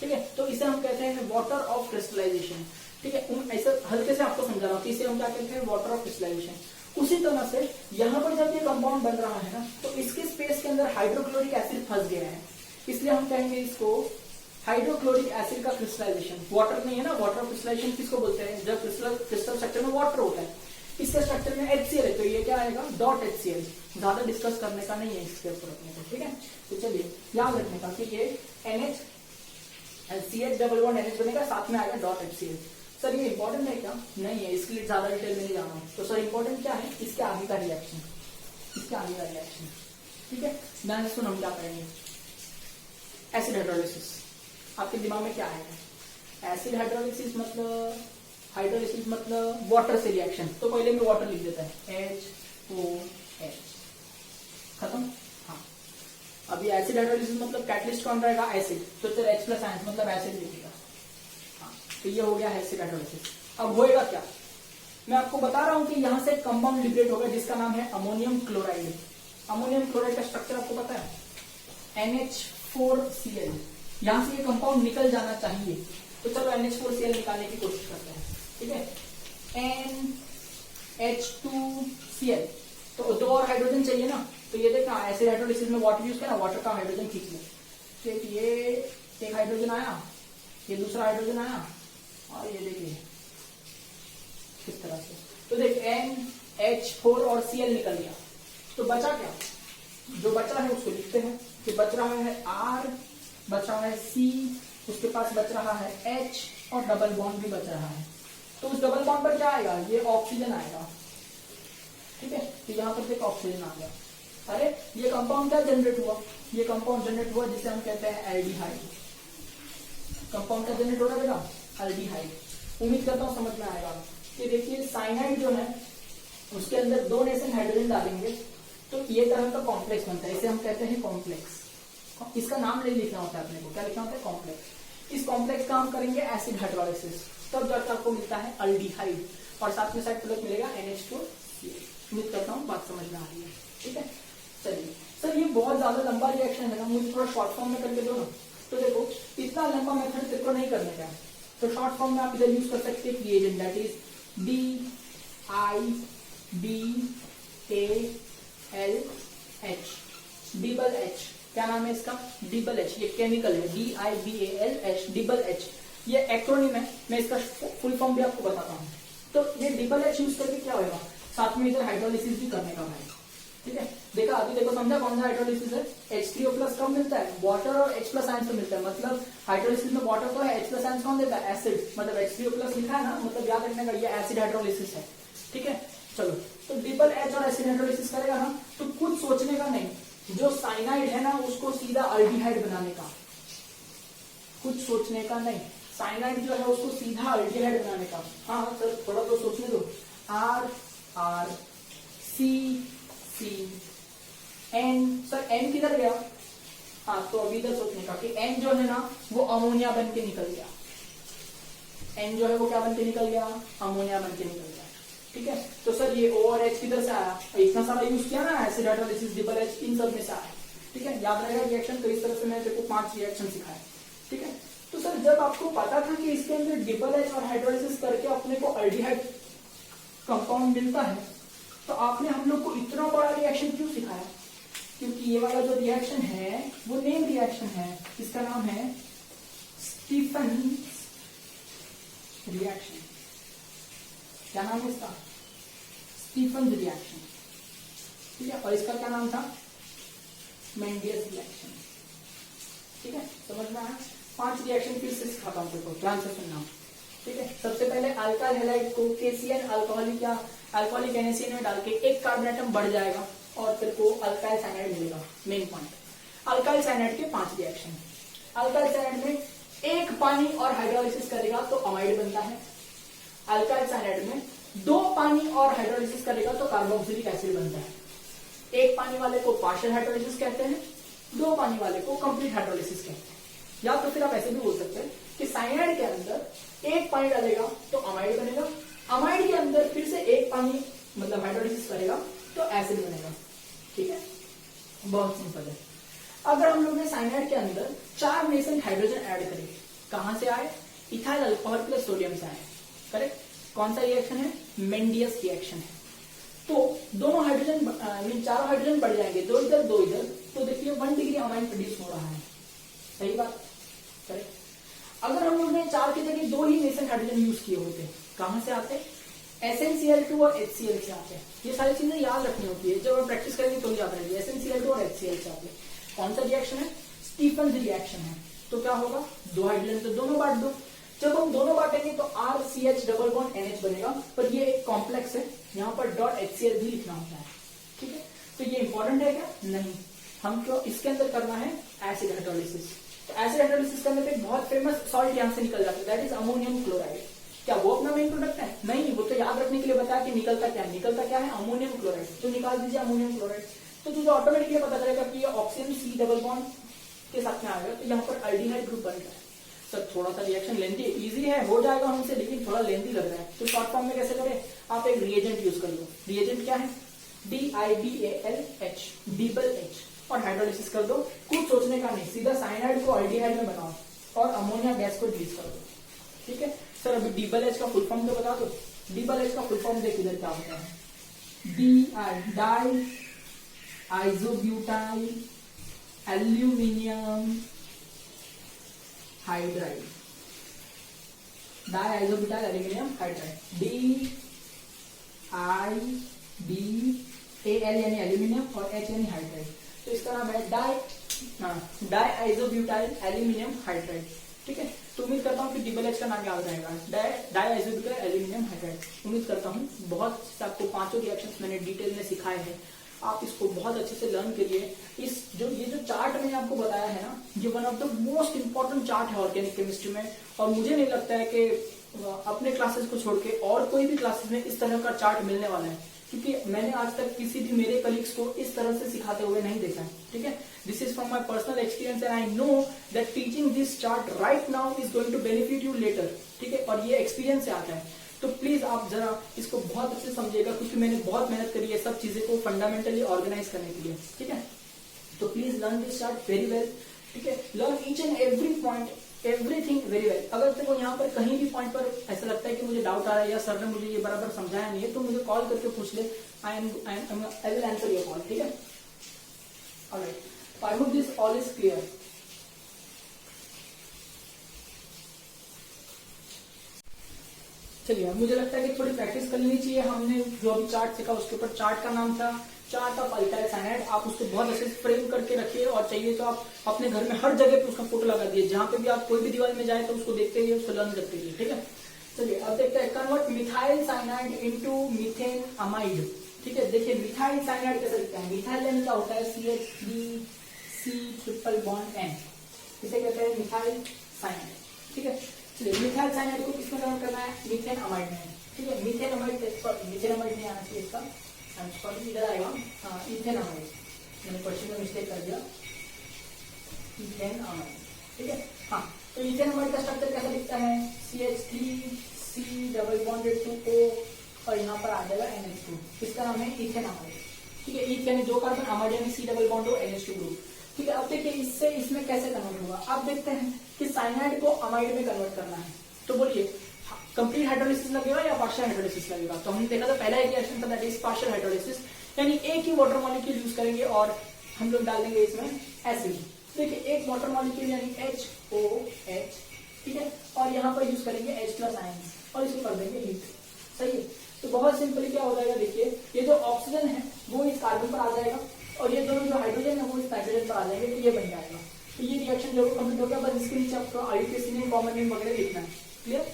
Speaker 1: ठीक है, तो इसे हम कहते हैं वाटर ऑफ क्रिस्टलाइजेशन। ठीक है, ऐसे हल्के से आपको समझा रहा हूँ कि इसे हम क्या कहते हैं, वाटर ऑफ क्रिस्टलाइजेशन। उसी तरह से यहाँ पर जब ये कंपाउंड बन रहा है ना, तो इसके स्पेस के अंदर हाइड्रोक्लोरिक एसिड फंस गया है, इसलिए हम कहेंगे इसको हाइड्रोक्लोरिक एसिड का क्रिस्टलाइजेशन। वाटर नहीं है ना, वाटर ऑफ क्रिस्टलाइजेशन किसको बोलते हैं, जब क्रिस्टल स्ट्रक्चर में वाटर होता है, इसके स्ट्रक्चर में HCl है, तो ये क्या आएगा, .HCl। ज्यादा डिस्कस करने का नहीं है इसके ऊपर अपने को। ठीक है, तो चलिए याद रखने का कि ये CH बनेगा, साथ में आएगा .HCl। सर ये इंपॉर्टेंट है क्या? नहीं है, इसके लिए ज्यादा डिटेल में नहीं जाना हूं। तो सर इंपॉर्टेंट क्या है, इसके आगे का रिएक्शन, इसके आगे का रिएक्शन। ठीक है, ध्यान से सुन, हम क्या करेंगे, एसिड हाइड्रोलिसिस। आपके दिमाग में क्या आएगा? एसिड हाइड्रोलिसिस मतलब वाटर से रिएक्शन। तो पहले में वाटर लिख देता है, HOH, खत्म। हाँ, अभी एसिड हाइड्रोलिसिस मतलब कैटलिस्ट कौन रहेगा, एसिड, तो फिर H+ आयन मतलब एसिड लिखेगा। तो ये हो गया एसिड हाइड्रोलिसिस। अब होएगा क्या, मैं आपको बता रहा हूं कि यहां से कंपाउंड लिबरेट होगा जिसका नाम है अमोनियम क्लोराइड। अमोनियम क्लोराइड का स्ट्रक्चर आपको पता है, NH4Cl। यहां से ये कंपाउंड निकल जाना चाहिए, तो चलो NH4Cl निकालने की कोशिश करते हैं। ठीक है, NH2Cl, तो 2 और हाइड्रोजन चाहिए ना, तो ये देखा एसिड हाइड्रोलिसिस में वाटर यूज किया ना, वाटर का हाइड्रोजन खींच ले। ठीक, ये एक हाइड्रोजन आया, ये दूसरा हाइड्रोजन आया, और ये देखिए किस तरह से। तो देख NH4 और Cl निकल गया, तो बचा क्या, जो बचा है उसको लिखते हैं कि बच रहा है R, बच रहा है C, उसके पास बच रहा है H, और डबल बॉन्ड भी बच रहा है। तो उस डबल बॉन्ड पर क्या आएगा, ये ऑक्सीजन आएगा। ठीक है, तो यहाँ पर देखो ऑक्सीजन आ गया। अरे ये कंपाउंड क्या जनरेट हुआ, ये कंपाउंड जनरेट हुआ जिसे हम कहते हैं एल्डिहाइड। कंपाउंड का जनरेट हो रहा है एल्डिहाइड। उम्मीद करता हूं समझ में आएगा कि देखिए साइनाइड जो है उसके अंदर 2 नेशन हाइड्रोजन डालेंगे तो ये तरह का कॉम्प्लेक्स बनता है, इसे हम कहते हैं कॉम्प्लेक्स। इसका नाम नहीं लिखना होता है अपने को, क्या लिखना होता है, कॉम्प्लेक्स। इस कॉम्प्लेक्स का हम करेंगे एसिड हाइड्रोलिसिस, तब जाकर आपको मिलता है अल्डिहाइड, और साथ में साइड प्रोडक्ट मिलेगा NH2Cl। उम्मीद करता हूँ बात समझ में आ रही है। ठीक है, चलिए सर ये बहुत ज्यादा लंबा रिएक्शन है ना, मुझे थोड़ा शॉर्ट फॉर्म में करके दो ना। तो देखो इतना लंबा मेथड तेरे को नहीं करने का है, तो शॉर्ट फॉर्म में आप इधर यूज कर सकते हैं reagent, that is DIBALH, डिबल H। क्या नाम है इसका, डिबल H। ये केमिकल है, DIBALH, डिबल H। ये एक्रोनिम है, मैं इसका फुल फॉर्म भी आपको बताता हूँ। तो ये डिबल H यूज करके क्या होगा, साथ में इधर हाइड्रोलिसिस भी करने का भाई। ठीक है, देखा अभी देखो, समझा कौन सा हाइड्रोलिसिस है, H3O+ कब मिलता है, वाटर और H+ आयन से मिलता है। मतलब हाइड्रोलिसिस में वाटर तो है, H+ आयन कौन देता है, एसिड। मतलब H3O+ लिखा है ना, मतलब याद रखने का ये एसिड हाइड्रोलिसिस है। ठीक है, चलो तो डिबल H और एसिड हाइड्रोलिसिस करेगा ना, तो कुछ सोचने का नहीं, जो साइनाइड है ना उसको सीधा अल्डिहाइड बनाने का, कुछ सोचने का नहीं। साइनाइड जो है उसको सीधा अल्डिहाइड बनाने का। हाँ सर थोड़ा तो सोचने दो, RRCCN, सर N किधर गया, हाँ तो अभी इधर सोचने का कि N जो है ना वो अमोनिया बन के निकल गया। N जो है वो क्या बन के निकल गया, अमोनिया बन के निकल गया। ठीक है, तो सर ये O और H किधर से आया, इतना सारा यूज किया ना एसिड हाइड्रोलिसिस, डिबल H, इन सब में से आया। ठीक है, याद रहेगा रिएक्शन। तो इस तरह से मैंने देखो 5 रिएक्शन सिखाए। ठीक है, तो सर जब आपको पता था कि इसके अंदर डिबल H और हाइड्रोलिसिस करके अपने को अल्डिहाइड कंपाउंड मिलता है, तो आपने हम लोग को इतना बड़ा रिएक्शन क्यों सिखाया, क्योंकि ये वाला जो रिएक्शन है वो नेम रिएक्शन है, इसका नाम है स्टीफन्स रिएक्शन। क्या नाम है इसका, स्टीफन्स रिएक्शन। ठीक है, और इसका क्या नाम था, मेंडियस रिएक्शन। ठीक है, समझ में आया। 5 रिएक्शन फिर से सिखाता हूँ, देखो ध्यान से सुनना। ठीक है, सबसे पहले अल्काइल हैलाइड को KCN अल्कोहलिक या अल्कोहलिक NaCN में डाल के एक कार्बन एटम बढ़ जाएगा और फिर को अल्काइल साइनाइड मिलेगा। मेन पॉइंट, अल्काइल साइनाइड के 5 रिएक्शन। अल्काइल साइनाइड में एक पानी और हाइड्रोलिसिस करेगा तो अमाइड बनता है। अल्काइल साइनाइड में 2 पानी और हाइड्रोलिसिस करेगा तो कार्बोक्सिलिक एसिड बनता है। एक पानी वाले को पार्शियल हाइड्रोलिसिस कहते हैं, 2 पानी वाले को कंप्लीट हाइड्रोलिसिस कहते हैं। या तो फिर आप ऐसे भी बोल सकते हैं कि साइनाइड के अंदर एक पानी डालेगा तो अमाइड बनेगा, अमाइड के अंदर फिर से एक पानी मतलब हाइड्रोलिसिस करेगा तो एसिड बनेगा। ठीक है, बहुत सिंपल है। अगर हम लोग ने साइनाइड के अंदर 4 नेसेंट हाइड्रोजन ऐड करे, कहां से आए? इथाइल अल्कोहल प्लस सोडियम से आए। करेक्ट। कौन सा रिएक्शन है? मेंडियस रिएक्शन है। तो दोनों हाइड्रोजन चारों हाइड्रोजन बढ़ जाएंगे, 2 इधर 2 इधर, तो देखिए 1 डिग्री अमाइन प्रोड्यूस हो रहा है। सही बात। करेक्ट। अगर हम लोग ने 4 की जगह 2 ही नेसेंट हाइड्रोजन यूज किए होते, कहां से आते? SnCl2 और HCl से आते हैं। ये सारी चीजें याद रखनी होती है, जब हम प्रैक्टिस करेंगे तो याद रहेगी। SnCl2 और HCl से आते हैं। कौन सा रिएक्शन है? स्टीफन रिएक्शन है। तो क्या होगा? 2 हाइड्रोजन तो दोनों बांट दो। जब हम दोनों बांटेंगे तो RCH डबल बॉन्ड NH बनेगा, पर ये एक कॉम्प्लेक्स है, यहाँ पर .HCl भी लिखना होता है। ठीक है, तो ये इंपॉर्टेंट है क्या? नहीं। हमको इसके अंदर करना है एसिड हाइड्रोलिसिस। तो एसिड हाइड्रोलिसिस करने पे बहुत फेमस सॉल्ट यहाँ से निकल जाता है, दैट इज अमोनियम क्लोराइड। क्या वो अपना मेन प्रोडक्ट है? नहीं, वो तो याद रखने के लिए बताया कि निकलता क्या है। निकलता क्या है? Ammonium chloride. तो निकाल दीजिए अमोनियम क्लोराइड, तो तुझे ऑटोमेटिकली पता चलेगा कि ये ऑक्सीजन C डबल बॉन्ड के साथ में आएगा, तो यहाँ पर अल्डिहाइड ग्रुप बन रहा है। सर थोड़ा सा रिएक्शन लेंथी, इजी है, हो जाएगा हमसे, लेकिन थोड़ा लेंथी लग रहा है। तो शॉर्ट फॉर्म में कैसे करें? आप एक रिएजेंट यूज कर लो। रिएजेंट क्या है? DIBALH, डीबल H, और हाइड्रोलिसिस कर दो। कुछ सोचने का नहीं, सीधा साइनाइड को अल्डिहाइड में बनाओ और अमोनिया गैस को रिलीज कर दो। ठीक है सर, अभी डीबल H का फुल फॉर्म तो बता दो। डीबल H का फुल फॉर्म देख इधर क्या होता है? Die isobutyl aluminium hydride, die isobutyl aluminium hydride, DIBAL यानी एल्यूमिनियम और H यानी हाइड्राइड। तो इसका नाम है डाई आइसोब्यूटाइल एल्यूमिनियम हाइड्राइड। ठीक है, तो उम्मीद करता हूँ कि डीबल H का नाम याद रहेगा, डाई आइसोब्यूटाइल एल्यूमिनियम हाइड्राइड। उम्मीद करता हूँ बहुत आपको 5 रिएक्शंस मैंने डिटेल में सिखाए हैं, आप इसको बहुत अच्छे से लर्न करिए। ये जो चार्ट मैंने आपको बताया है ना, ये one of the most important chart है ऑर्गेनिक केमिस्ट्री में, और मुझे नहीं लगता है कि अपने क्लासेस को छोड़ के और कोई भी क्लासेस में इस तरह का चार्ट मिलने वाला है, क्योंकि मैंने आज तक किसी भी मेरे कलीग्स को इस तरह से सिखाते हुए नहीं देखा है। ठीक है, this is from my personal experience and I know that teaching this chart right now is going to benefit you later. ठीक है, और ये एक्सपीरियंस से आता है। तो प्लीज आप जरा इसको बहुत अच्छे से समझिएगा, क्योंकि मैंने बहुत मेहनत करी है सब चीजें को फंडामेंटली ऑर्गेनाइज करने के लिए। ठीक है, तो please learn this chart very well. ठीक है, learn each and every point, everything very well. अगर तेरे को यहाँ पर कहीं भी पॉइंट पर ऐसा लगता है कि मुझे डाउट आ रहा है या सर ने मुझे ये बराबर समझाया नहीं है, तो मुझे कॉल करके पूछ ले, I will answer your call. ठीक है, alright, I hope this all is clear. चलिए, मुझे लगता है कि थोड़ी प्रैक्टिस कर लेनी चाहिए। हमने जो अभी चार्ट सीखा उसके ऊपर, चार्ट का नाम था चार्ट ऑफ अल्काइल साइनाइड। आप उसको बहुत अच्छे से फ्रेम करके रखिए, और चाहिए तो आप अपने घर में हर जगह पे उसका फोटो लगा दिए, जहां पे भी आप कोई भी दीवार में जाए तो उसको देखते रहिए, उसको लर्न करते रहिए। ठीक है, चलिए अब देखते हैं convert methyl cyanide into methane amide. ठीक है, देखिए मिथाइल साइनाइड कैसे लिखते हैं? मिथाइल यानी क्या होता है? CH3C ट्रिपल बॉन्ड N, इसे कहते हैं मिथाइल साइनाइड। ठीक है, चलिए मिथाइल साइनाइड को किसमें कन्वर्ट करना है? मीथेन अमाइड में। ठीक है, मीथेन अमाइड, मीथेन अमाइड नहीं आना चाहिए इसका, इधर आएगा इथेन अमाइड, मैंने क्वेश्चन में मिस्टेक कर दिया, इथेन अमाइड। ठीक है, हाँ, तो इथेन अमाइड का स्ट्रक्चर कैसा दिखता है? CH3C double bonded to O, और यहाँ पर आ जाएगा NH2, इसका नाम है इथेन अमाइड। ठीक है, इथ यानी 2 कार्बन, अमाइड यानी C डबल बॉन्ड हो, NH2 ग्रुप। ठीक है, अब देखिए इससे इसमें कैसे कन्वर्ट होगा। अब देखते हैं कि साइनाइड को अमाइड में कन्वर्ट करना है, तो बोलिए कंप्लीट हाइड्रोलिसिस लगेगा या पार्शियल हाइड्रोलिसिस लगेगा? तो हमने देखा था पहला एक रिएक्शन था, दैट इज पार्शियल हाइड्रोलिसिस, यानी एक ही वाटर मॉलिक्यूल यूज करेंगे और हम लोग डाल देंगे इसमें एसिड। देखिए एक वाटर मॉलिक्यूल यानी HOH, ठीक है, और यहाँ पर यूज करेंगे H+ आयंस और इसको कर देंगे हीट। सही है, तो बहुत सिंपली क्या हो जाएगा, देखिए ये जो ऑक्सीजन है वो इस कार्बन पर आ जाएगा, और ये दोनों जो हाइड्रोजन है वो इस नाइट्रोजन पर आ जाएंगे, तो ये बन जाएगा। तो ये रिएक्शन जरूर कंप्लीट हो गया, बस इसके नीचे आपको IUPAC कॉमन नेम वगैरह लिखना है। क्लियर?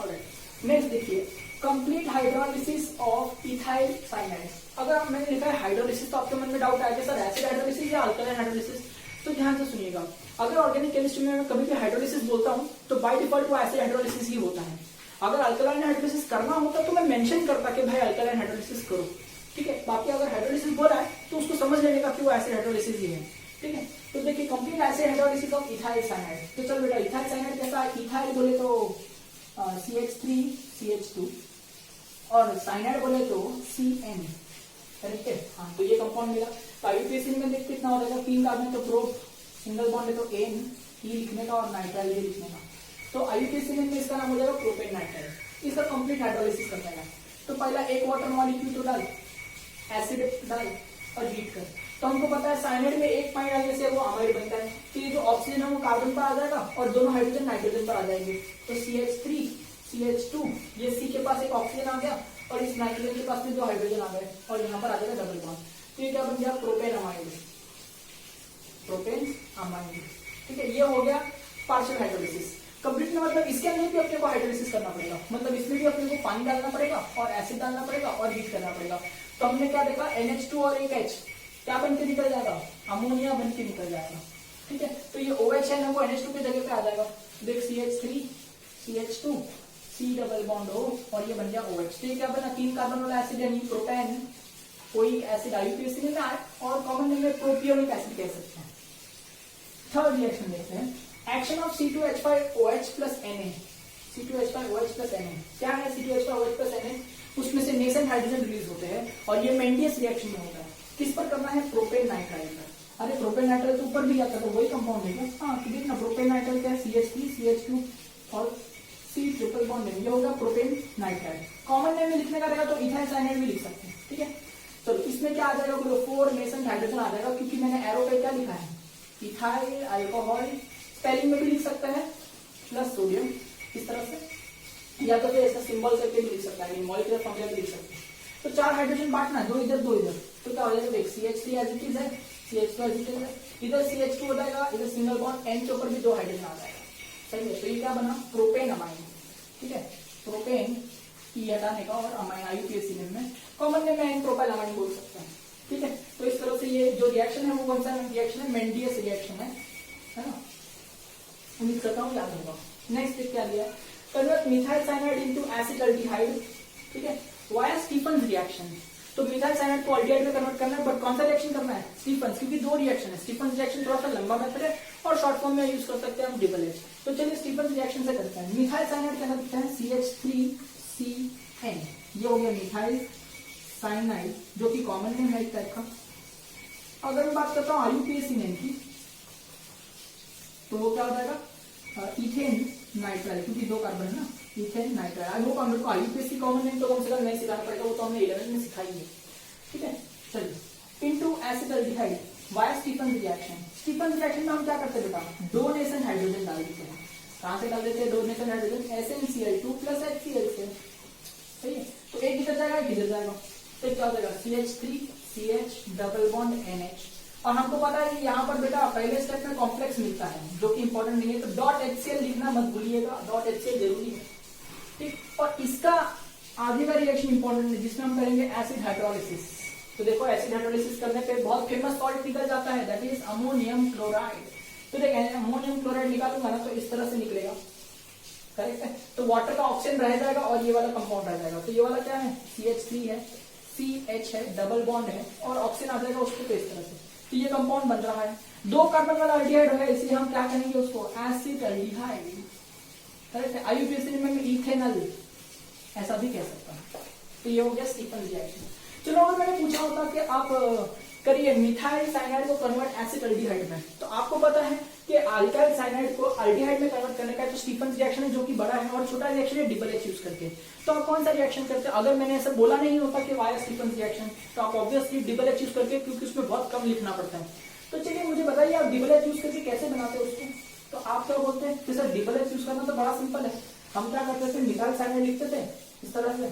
Speaker 1: ऑलराइट, नेक्स्ट देखिए complete hydrolysis of ethyl cyanide. अगर मैंने लिखा है हाइड्रोलिसिस तो आपके मन में डाउट आया कि सर एसिड हाइड्रोलिसिस या अल्कलाइन हाइड्रोलिसिस, तो ध्यान से सुनिएगा। अगर ऑर्गेनिक केमिस्ट्री में मैं कभी भी हाइड्रोलिसिस बोलता हूँ तो बाय डिफॉल्ट वो एसिड हाइड्रोलिसिस ही होता है। अगर अल्कलाइन हाइड्रोलिसिस करना होता तो मैं मेंशन करता कि भाई अल्कलाइन हाइड्रोलिसिस करो, ठीक है। बाकी अगर हाइड्रोलिसिस बोला है तो उसको समझ लेने का कि वो एसिड हाइड्रोलिसिस ही है, ठीक है। तो देखिए complete acid hydrolysis of ethyl cyanide. तो चल बेटा इथाइल साइनाइड कैसा है, इथाइल बोले तो CH3CH2 और साइनाइड बोले तो CN, करेक्ट है। हाँ तो ये कंपाउंड मिला। तो आईयूपीएसी में देख कितना हो जाएगा, 3 कार्बन तो प्रो सिंगल बॉन्ड है तो N ही लिखने का और नाइट्राइल ये लिखने का। तो आईयूपीएसी में इसका नाम हो जाएगा प्रोपेन नाइट्राइल। इसका कंप्लीट हाइड्रोलिसिस करना है। तो पहला एक वाटर मॉलिक्यूल तो डाल, एसिड डाल और हीट कर। तो हमको पता है साइनाइड में एक पानी डालने से वो अमाइड बनता है। तो ये जो ऑक्सीजन है वो कार्बन पर आ जाएगा और दोनों हाइड्रोजन नाइट्रोजन पर आ जाएंगे। तो CH3 CH2 ये C के पास एक ऑक्सीजन आ गया और इस नाइट्रोजन के पास में 2 हाइड्रोजन आ गए और यहाँ पर आ जाएगा डबल बॉन्ड। तो ये क्या बन गया, प्रोपेन अमाइड, प्रोपेन अमाइड, ठीक है। ये हो गया पार्शियल हाइड्रोलिसिस। कंप्लीट में मतलब इसके अंदर भी अपने को हाइड्रोलिसिस करना पड़ेगा, मतलब इसमें भी अपने को पानी डालना पड़ेगा और एसिड डालना पड़ेगा और हीट करना पड़ेगा। तो हमने क्या देखा, NH2 और एक H क्या बन के निकल जाएगा, अमोनिया बन के निकल जाएगा, ठीक है। तो ये OH है ना वो NH2 की जगह पे आ जाएगा। देख CH3 CH2 C double bond O और ये बन गया OH। तो ये क्या बना, 3 कार्बन वाला एसिड यानी प्रोपेन, कोई एसिड आईयूपीएसी में आए और कॉमन नेम में प्रोपियोनिक एसिड कह सकते हैं। थर्ड रिएक्शन देखते हैं, action of C2H5OH plus Na। C2H5OH plus Na क्या है, C2H5OH प्लस Na उसमें से नेसेंट हाइड्रोजन रिलीज होते हैं और ये मेंडियस रिएक्शन में होता है। किस पर करना है, प्रोपेन नाइट्राइल पर। अरे प्रोपेन नाइट्राइल तो ऊपर भी आता तो वही कंपाउंड है क्या, हाँ तो देखना प्रोपेन नाइट्राइल क्या है, CH3 CH2 और C ट्रिपल बॉन्ड है, ये होगा प्रोपेन नाइट्राइल। कॉमन नेम में लिखने का रहेगा तो इथाइल साइनाइड भी लिख सकते हैं, ठीक है। तो इसमें क्या आ जाएगा, बोलो 4 नेसेंट हाइड्रोजन आ जाएगा, क्योंकि मैंने एरो पे क्या लिखा है, इथाइल अल्कोहल, स्पेलिंग में भी लिख सकता है प्लस सोडियम इस तरह से, या तो फिर ऐसा सिंबल करके भी लिख सकता है, मॉलिक्यूलर फॉर्मूला भी लिख सकते हैं। तो 4 हाइड्रोजन बांटना, 2 इधर 2 इधर, तो क्या हो जाएगा, देख CH3 एज इट इज है, CH2 एज इट इज है, इधर CH2 हो जाएगा, इधर सिंगल बॉन्ड N के ऊपर भी 2 हाइड्रोजन आ जाएगा, सही है। तो ये क्या बना, प्रोपेन अमाइन, ठीक है। प्रोपेन ई हटाने का और अमाइन आईयूपीएसी में कॉमन नेम में प्रोपाइल अमाइन बोल सकते हैं, ठीक है। तो इस तरह से ये जो रिएक्शन है वो कौन सा रिएक्शन है, मेंडियस रिएक्शन है ना। उम्मीद करता हूँ याद होगा। नेक्स्ट क्या दिया, convert methyl cyanide into acetaldehyde, ठीक है, वाया स्टीफन्स रिएक्शन। तो मिथाइल साइनाइड को अल्डिहाइड में कन्वर्ट करना है, बट कौन सा रिएक्शन करना है, स्टीफन्स, क्योंकि 2 रिएक्शन है। स्टीफन्स रिएक्शन थोड़ा सा लंबा मेथड है और शॉर्ट फॉर्म में यूज कर सकते हैं हम डबल एच। तो चलिए स्टीफन्स रिएक्शन से करते हैं। मिथाइल साइनाइड क्या करते हैं, CH3CN, ये हो गया मिथाइल साइनाइड जो कि कॉमन नेम है एक टाइप का। अगर मैं बात करता हूँ आईयूपीएसी नेम की तो वो क्या हो जाएगा, इथेन नाइट्राइल, क्योंकि 2 कार्बन है ना, इथेन नाइट्राइल। आई होप हम लोग को आईयूपीएसी कॉमन नेम तो कम से कम नहीं सिखाना पड़ेगा, वो तो हमने 11 में सिखाई है, ठीक है। चलिए into acetaldehyde via Stephen's reaction. Stephen's reaction में हम क्या करते हैं बेटा, 2 नेसेंट हाइड्रोजन डाल देते हैं। कहां से डाल देते हैं 2 nascent hydrogen, SnCl2 plus HCl से, सही है। तो एक इधर जाएगा एक इधर जाएगा, तो क्या हो जाएगा CH3CH डबल बॉन्ड NH। और हमको पता है कि यहाँ पर बेटा पहले स्टेप में कॉम्प्लेक्स मिलता है जो कि इंपॉर्टेंट नहीं है, तो डॉट HCl लिखना मत भूलिएगा, डॉट HCl जरूरी है, ठीक। और इसका आगे का रिएक्शन इंपॉर्टेंट है जिसमें हम करेंगे एसिड हाइड्रोलिसिस। तो देखो एसिड हाइड्रोलिसिस करने पे बहुत फेमस सॉल्ट निकल जाता है, दैट इज अमोनियम क्लोराइड। तो देखें अमोनियम क्लोराइड निकालूंगा ना तो इस तरह से निकलेगा, करेक्ट है। तो वाटर का ऑक्सीजन रह जाएगा और ये वाला कंपाउंड रह जाएगा। तो ये वाला क्या है, CH3 है, CH है, डबल बॉन्ड है और ऑक्सीजन आ जाएगा उसको, तो इस तरह से। तो ये कंपाउंड बन रहा है, 2 कार्बन वाला अल्डिहाइड है, इसलिए हम क्या कहेंगे उसको, एसिटाल्डिहाइड, करेक्ट है। आईयूपीएसी में इथेनॉल ऐसा भी कह सकता हूं। तो ये हो गया स्टीफन्स रिएक्शन। चलो अगर मैंने पूछा होता कि आप करिए मिथाइल साइनाइड को कन्वर्ट एसिटाल्डिहाइड में, तो आपको पता है कि अल्काइल साइनाइड को अल्डिहाइड में कन्वर्ट करने का तो स्टीफन्स रिएक्शन है जो कि बड़ा है, और छोटा रिएक्शन है डबल एच यूज करके। तो आप कौन सा रिएक्शन करते हैं, अगर मैंने ऐसा बोला नहीं होता कि वाया स्टीफन्स रिएक्शन, तो आप ऑब्वियसली डबल एच यूज करके, क्योंकि उसमें बहुत कम लिखना पड़ता है। तो चलिए मुझे बताइए आप डबल एच यूज करके कैसे बनाते हो उसको। तो आप क्या बोलते हैं कि सर डबल एच यूज करना तो बड़ा सिंपल है। हम क्या करते थे, मिथाइल साइनाइड लिखते थे इस तरह से,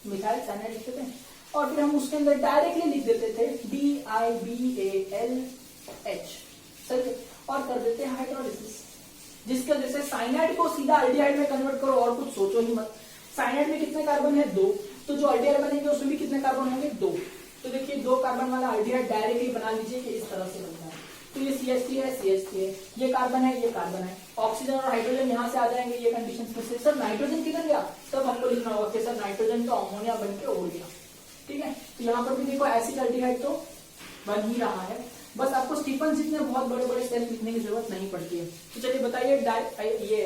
Speaker 1: मिथाइल साइनाइड लिखते थे और फिर हम उसके अंदर डायरेक्टली लिख देते थे DIBALH, सही, और कर देते हैं हाइड्रोलिसिस, जिसके वजह से साइनाइड को सीधा अल्डिहाइड में कन्वर्ट करो और कुछ सोचो ही मत। साइनाइड में कितने कार्बन है, 2, तो जो अल्डिहाइड बनेंगे उसमें भी कितने कार्बन होंगे, 2। तो देखिए 2 कार्बन वाला अल्डिहाइड डायरेक्टली बना लीजिए कि इस तरह से बनता है। तो ये CH3 है, CH3 है, ये कार्बन है, ये कार्बन है, ऑक्सीजन और हाइड्रोजन यहाँ से आ जाएंगे ये कंडीशन में से। सर नाइट्रोजन किधर गया, तब हमको लिखना होगा कि सर नाइट्रोजन तो अमोनिया बन के उड़ गया, ठीक है। तो यहाँ पर भी देखो एसिटाल्डिहाइड तो बन ही रहा है, बस आपको स्टीफन जितने बहुत बड़े बड़े सेल लिखने की जरूरत नहीं पड़ती है। तो चलिए बताइए ये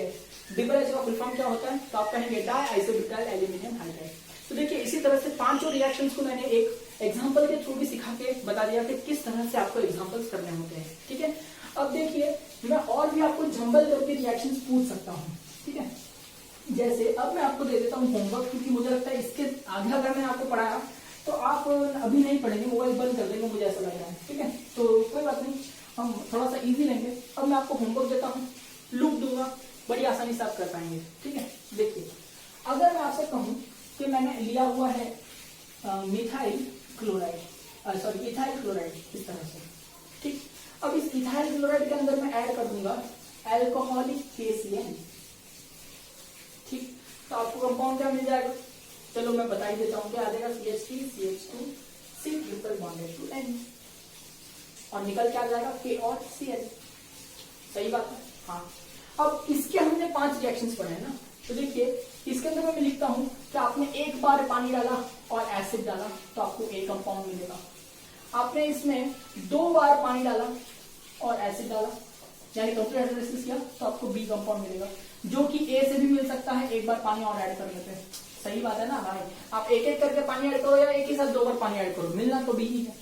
Speaker 1: डिबल एच का फुल फॉर्म क्या होता है, तो आप कहेंगे डाई आइसोब्यूटाइल एल्यूमिनियम हाइड्राइड। तो देखिए इसी तरह से पांचों रिएक्शंस को मैंने एक एग्जांपल के थ्रू भी सिखा के बता दिया कि किस तरह से आपको एग्जांपल्स करने होते हैं, ठीक है। अब देखिए मैं और भी आपको जंबल करके रिएक्शंस पूछ सकता हूँ, ठीक है। जैसे अब मैं आपको दे देता हूँ होमवर्क, क्योंकि मुझे लगता है इसके आगे अगर मैंने आपको पढ़ाया तो आप अभी नहीं पढ़ेंगे, मोबाइल बंद कर देंगे, मुझे ऐसा लग रहा है, ठीक है। तो कोई बात नहीं, हम थोड़ा सा इजी लेंगे। अब मैं आपको होमवर्क देता हूँ, लूप दूंगा, बड़ी आसानी से आप कर पाएंगे, ठीक है। देखिए अगर मैं आपसे कहूँ कि मैंने लिया हुआ है methyl chloride, sorry ethyl chloride, इस तरह से, ठीक। अब इस इथाइल क्लोराइड के अंदर मैं ऐड कर दूंगा एल्कोहलिक KCl, ठीक। तो आपको कंपाउंड क्या मिल जाएगा, चलो मैं बता ही देता हूँ, क्या आ जाएगा CH3 CH2 C triple bonded to N, और निकल क्या आ जाएगा K और Cl, सही बात है, हाँ। अब इसके हमने 5 रिएक्शंस पढ़े हैं ना, तो देखिए इसके अंदर मैं लिखता हूँ कि आपने एक बार पानी डाला और एसिड डाला तो आपको A कंपाउंड मिलेगा, आपने इसमें 2 बार पानी डाला और एसिड डाला यानी कंप्लीट हाइड्रोलाइसिस किया तो आपको B कंपाउंड मिलेगा, जो कि A से भी मिल सकता है एक बार पानी और ऐड करने पे, सही बात है ना भाई। आप एक एक करके पानी ऐड करो या एक ही साथ 2 बार पानी ऐड करो, मिलना तो B ही है,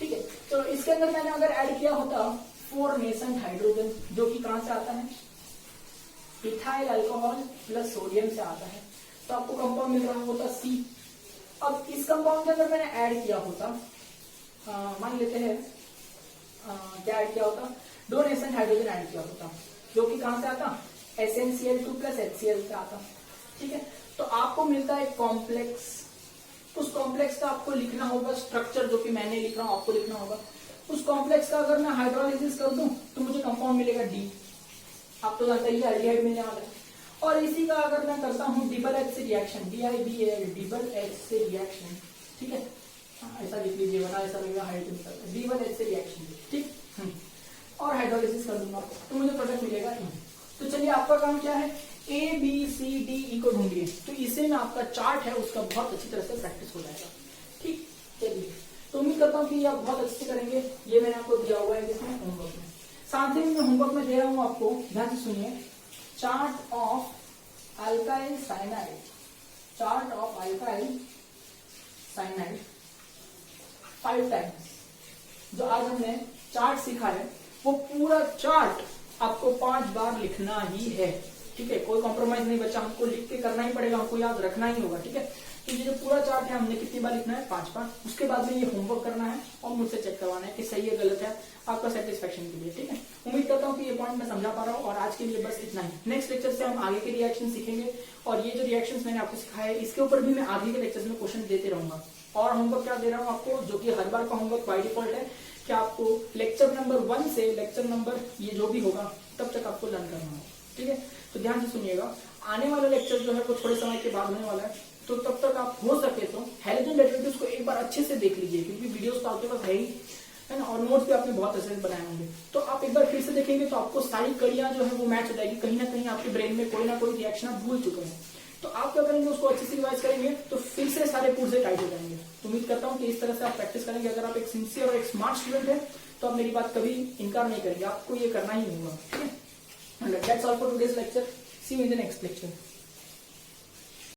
Speaker 1: ठीक है। तो इसके अंदर मैंने अगर ऐड किया होता 4 नेसेंट हाइड्रोजन, जो कि कहां से आता है, इथाइल अल्कोहल प्लस सोडियम से आता है, तो आपको कंपाउंड मिल रहा होता C। अब इस कंपाउंड के अंदर मैंने ऐड किया होता, मान लेते हैं क्या ऐड किया होता, 2 नेसेंट हाइड्रोजन ऐड किया होता, जो कि कहां से आता, SnCl2 प्लस HCl से आता, ठीक है। तो आपको मिलता है कॉम्प्लेक्स, उस कॉम्प्लेक्स का आपको लिखना होगा स्ट्रक्चर, जो कि मैंने लिख रहा हूं आपको लिखना होगा। उस कॉम्प्लेक्स का अगर मैं हाइड्रोलाइसिस कर दूं तो मुझे कंपाउंड मिलेगा D, आप तो जानते ही एल्डिहाइड मिलने वाला है। और इसी का अगर मैं करता हूँ डबल एच से रिएक्शन, DIBL डबल एच से रिएक्शन, ठीक है, ऐसा लिख लीजिए वरना ऐसा लगेगा हाइड्रोजन, डबल एच से रिएक्शन, ठीक, और हाइड्रोलाइसिस कर दूंगा तो मुझे प्रोडक्ट मिलेगा E। तो चलिए आपका काम क्या है, ABCDE को ढूंढिए, तो इसे में आपका चार्ट है उसका बहुत अच्छी तरह से प्रैक्टिस हो जाएगा, ठीक। चलिए तो उम्मीद करता हूँ कि आप बहुत अच्छे से करेंगे, ये मैंने आपको दिया हुआ है जिसमें होमवर्क में, साथ ही मैं होमवर्क में दे रहा हूँ आपको, ध्यान से सुनिए, chart of alkyl cyanide, chart of alkyl cyanide 5 times. जो आज हमने चार्ट सीखा है वो पूरा चार्ट आपको 5 बार लिखना ही है, ठीक है, कोई कॉम्प्रोमाइज नहीं बच्चा, हमको लिख के करना ही पड़ेगा, हमको याद रखना ही होगा, ठीक है। तो ये जो पूरा चार्ट है हमने कितनी बार लिखना है, 5 बार, उसके बाद में ये होमवर्क करना है और मुझसे चेक करवाना है कि सही है गलत है, आपका सेटिस्फेक्शन के लिए, ठीक है। उम्मीद करता हूँ कि ये पॉइंट मैं समझा पा रहा हूँ, और आज के लिए बस इतना ही। नेक्स्ट लेक्चर से हम आगे के रिएक्शन सीखेंगे, और ये जो रिएक्शंस मैंने आपको सिखाया है इसके ऊपर भी मैं आगे के लेक्चर्स में क्वेश्चन देते रहूंगा। और होमवर्क क्या दे रहा हूँ आपको, जो कि हर बार का होमवर्क बाय डिफॉल्ट है कि आपको लेक्चर नंबर 1 से लेक्चर नंबर ये जो भी होगा तब तक आपको लर्न करना होगा, ठीक है। तो ध्यान से सुनिएगा, आने वाला लेक्चर जो है वो थोड़े समय के बाद होने वाला है, तो तब तक आप हो सके तो हैलोजन डेरिवेटिव्स को एक बार अच्छे से देख लीजिए, क्योंकि वीडियोस तो आपके पास है ही, है ना, और नोट्स भी आपने बहुत अच्छे से बनाए होंगे, तो आप एक बार फिर से देखेंगे तो आपको सारी कड़ियां जो है वो मैच हो जाएगी, कहीं ना कहीं आपके ब्रेन में कोई ना कोई रिएक्शन आप भूल चुके हैं, तो आप क्या करेंगे, उसको अच्छे से रिवाइज करेंगे तो फिर से सारे पुर्जे टाइट हो जाएंगे। तो उम्मीद करता हूँ कि इस तरह से आप प्रैक्टिस करेंगे। अगर आप एक सिंसियर और एक स्मार्ट स्टूडेंट है तो आप मेरी बात कभी इनकार नहीं करेंगे, आपको ये करना ही होगा, ठीक है। That's all for today's lecture. See you in the next lecture.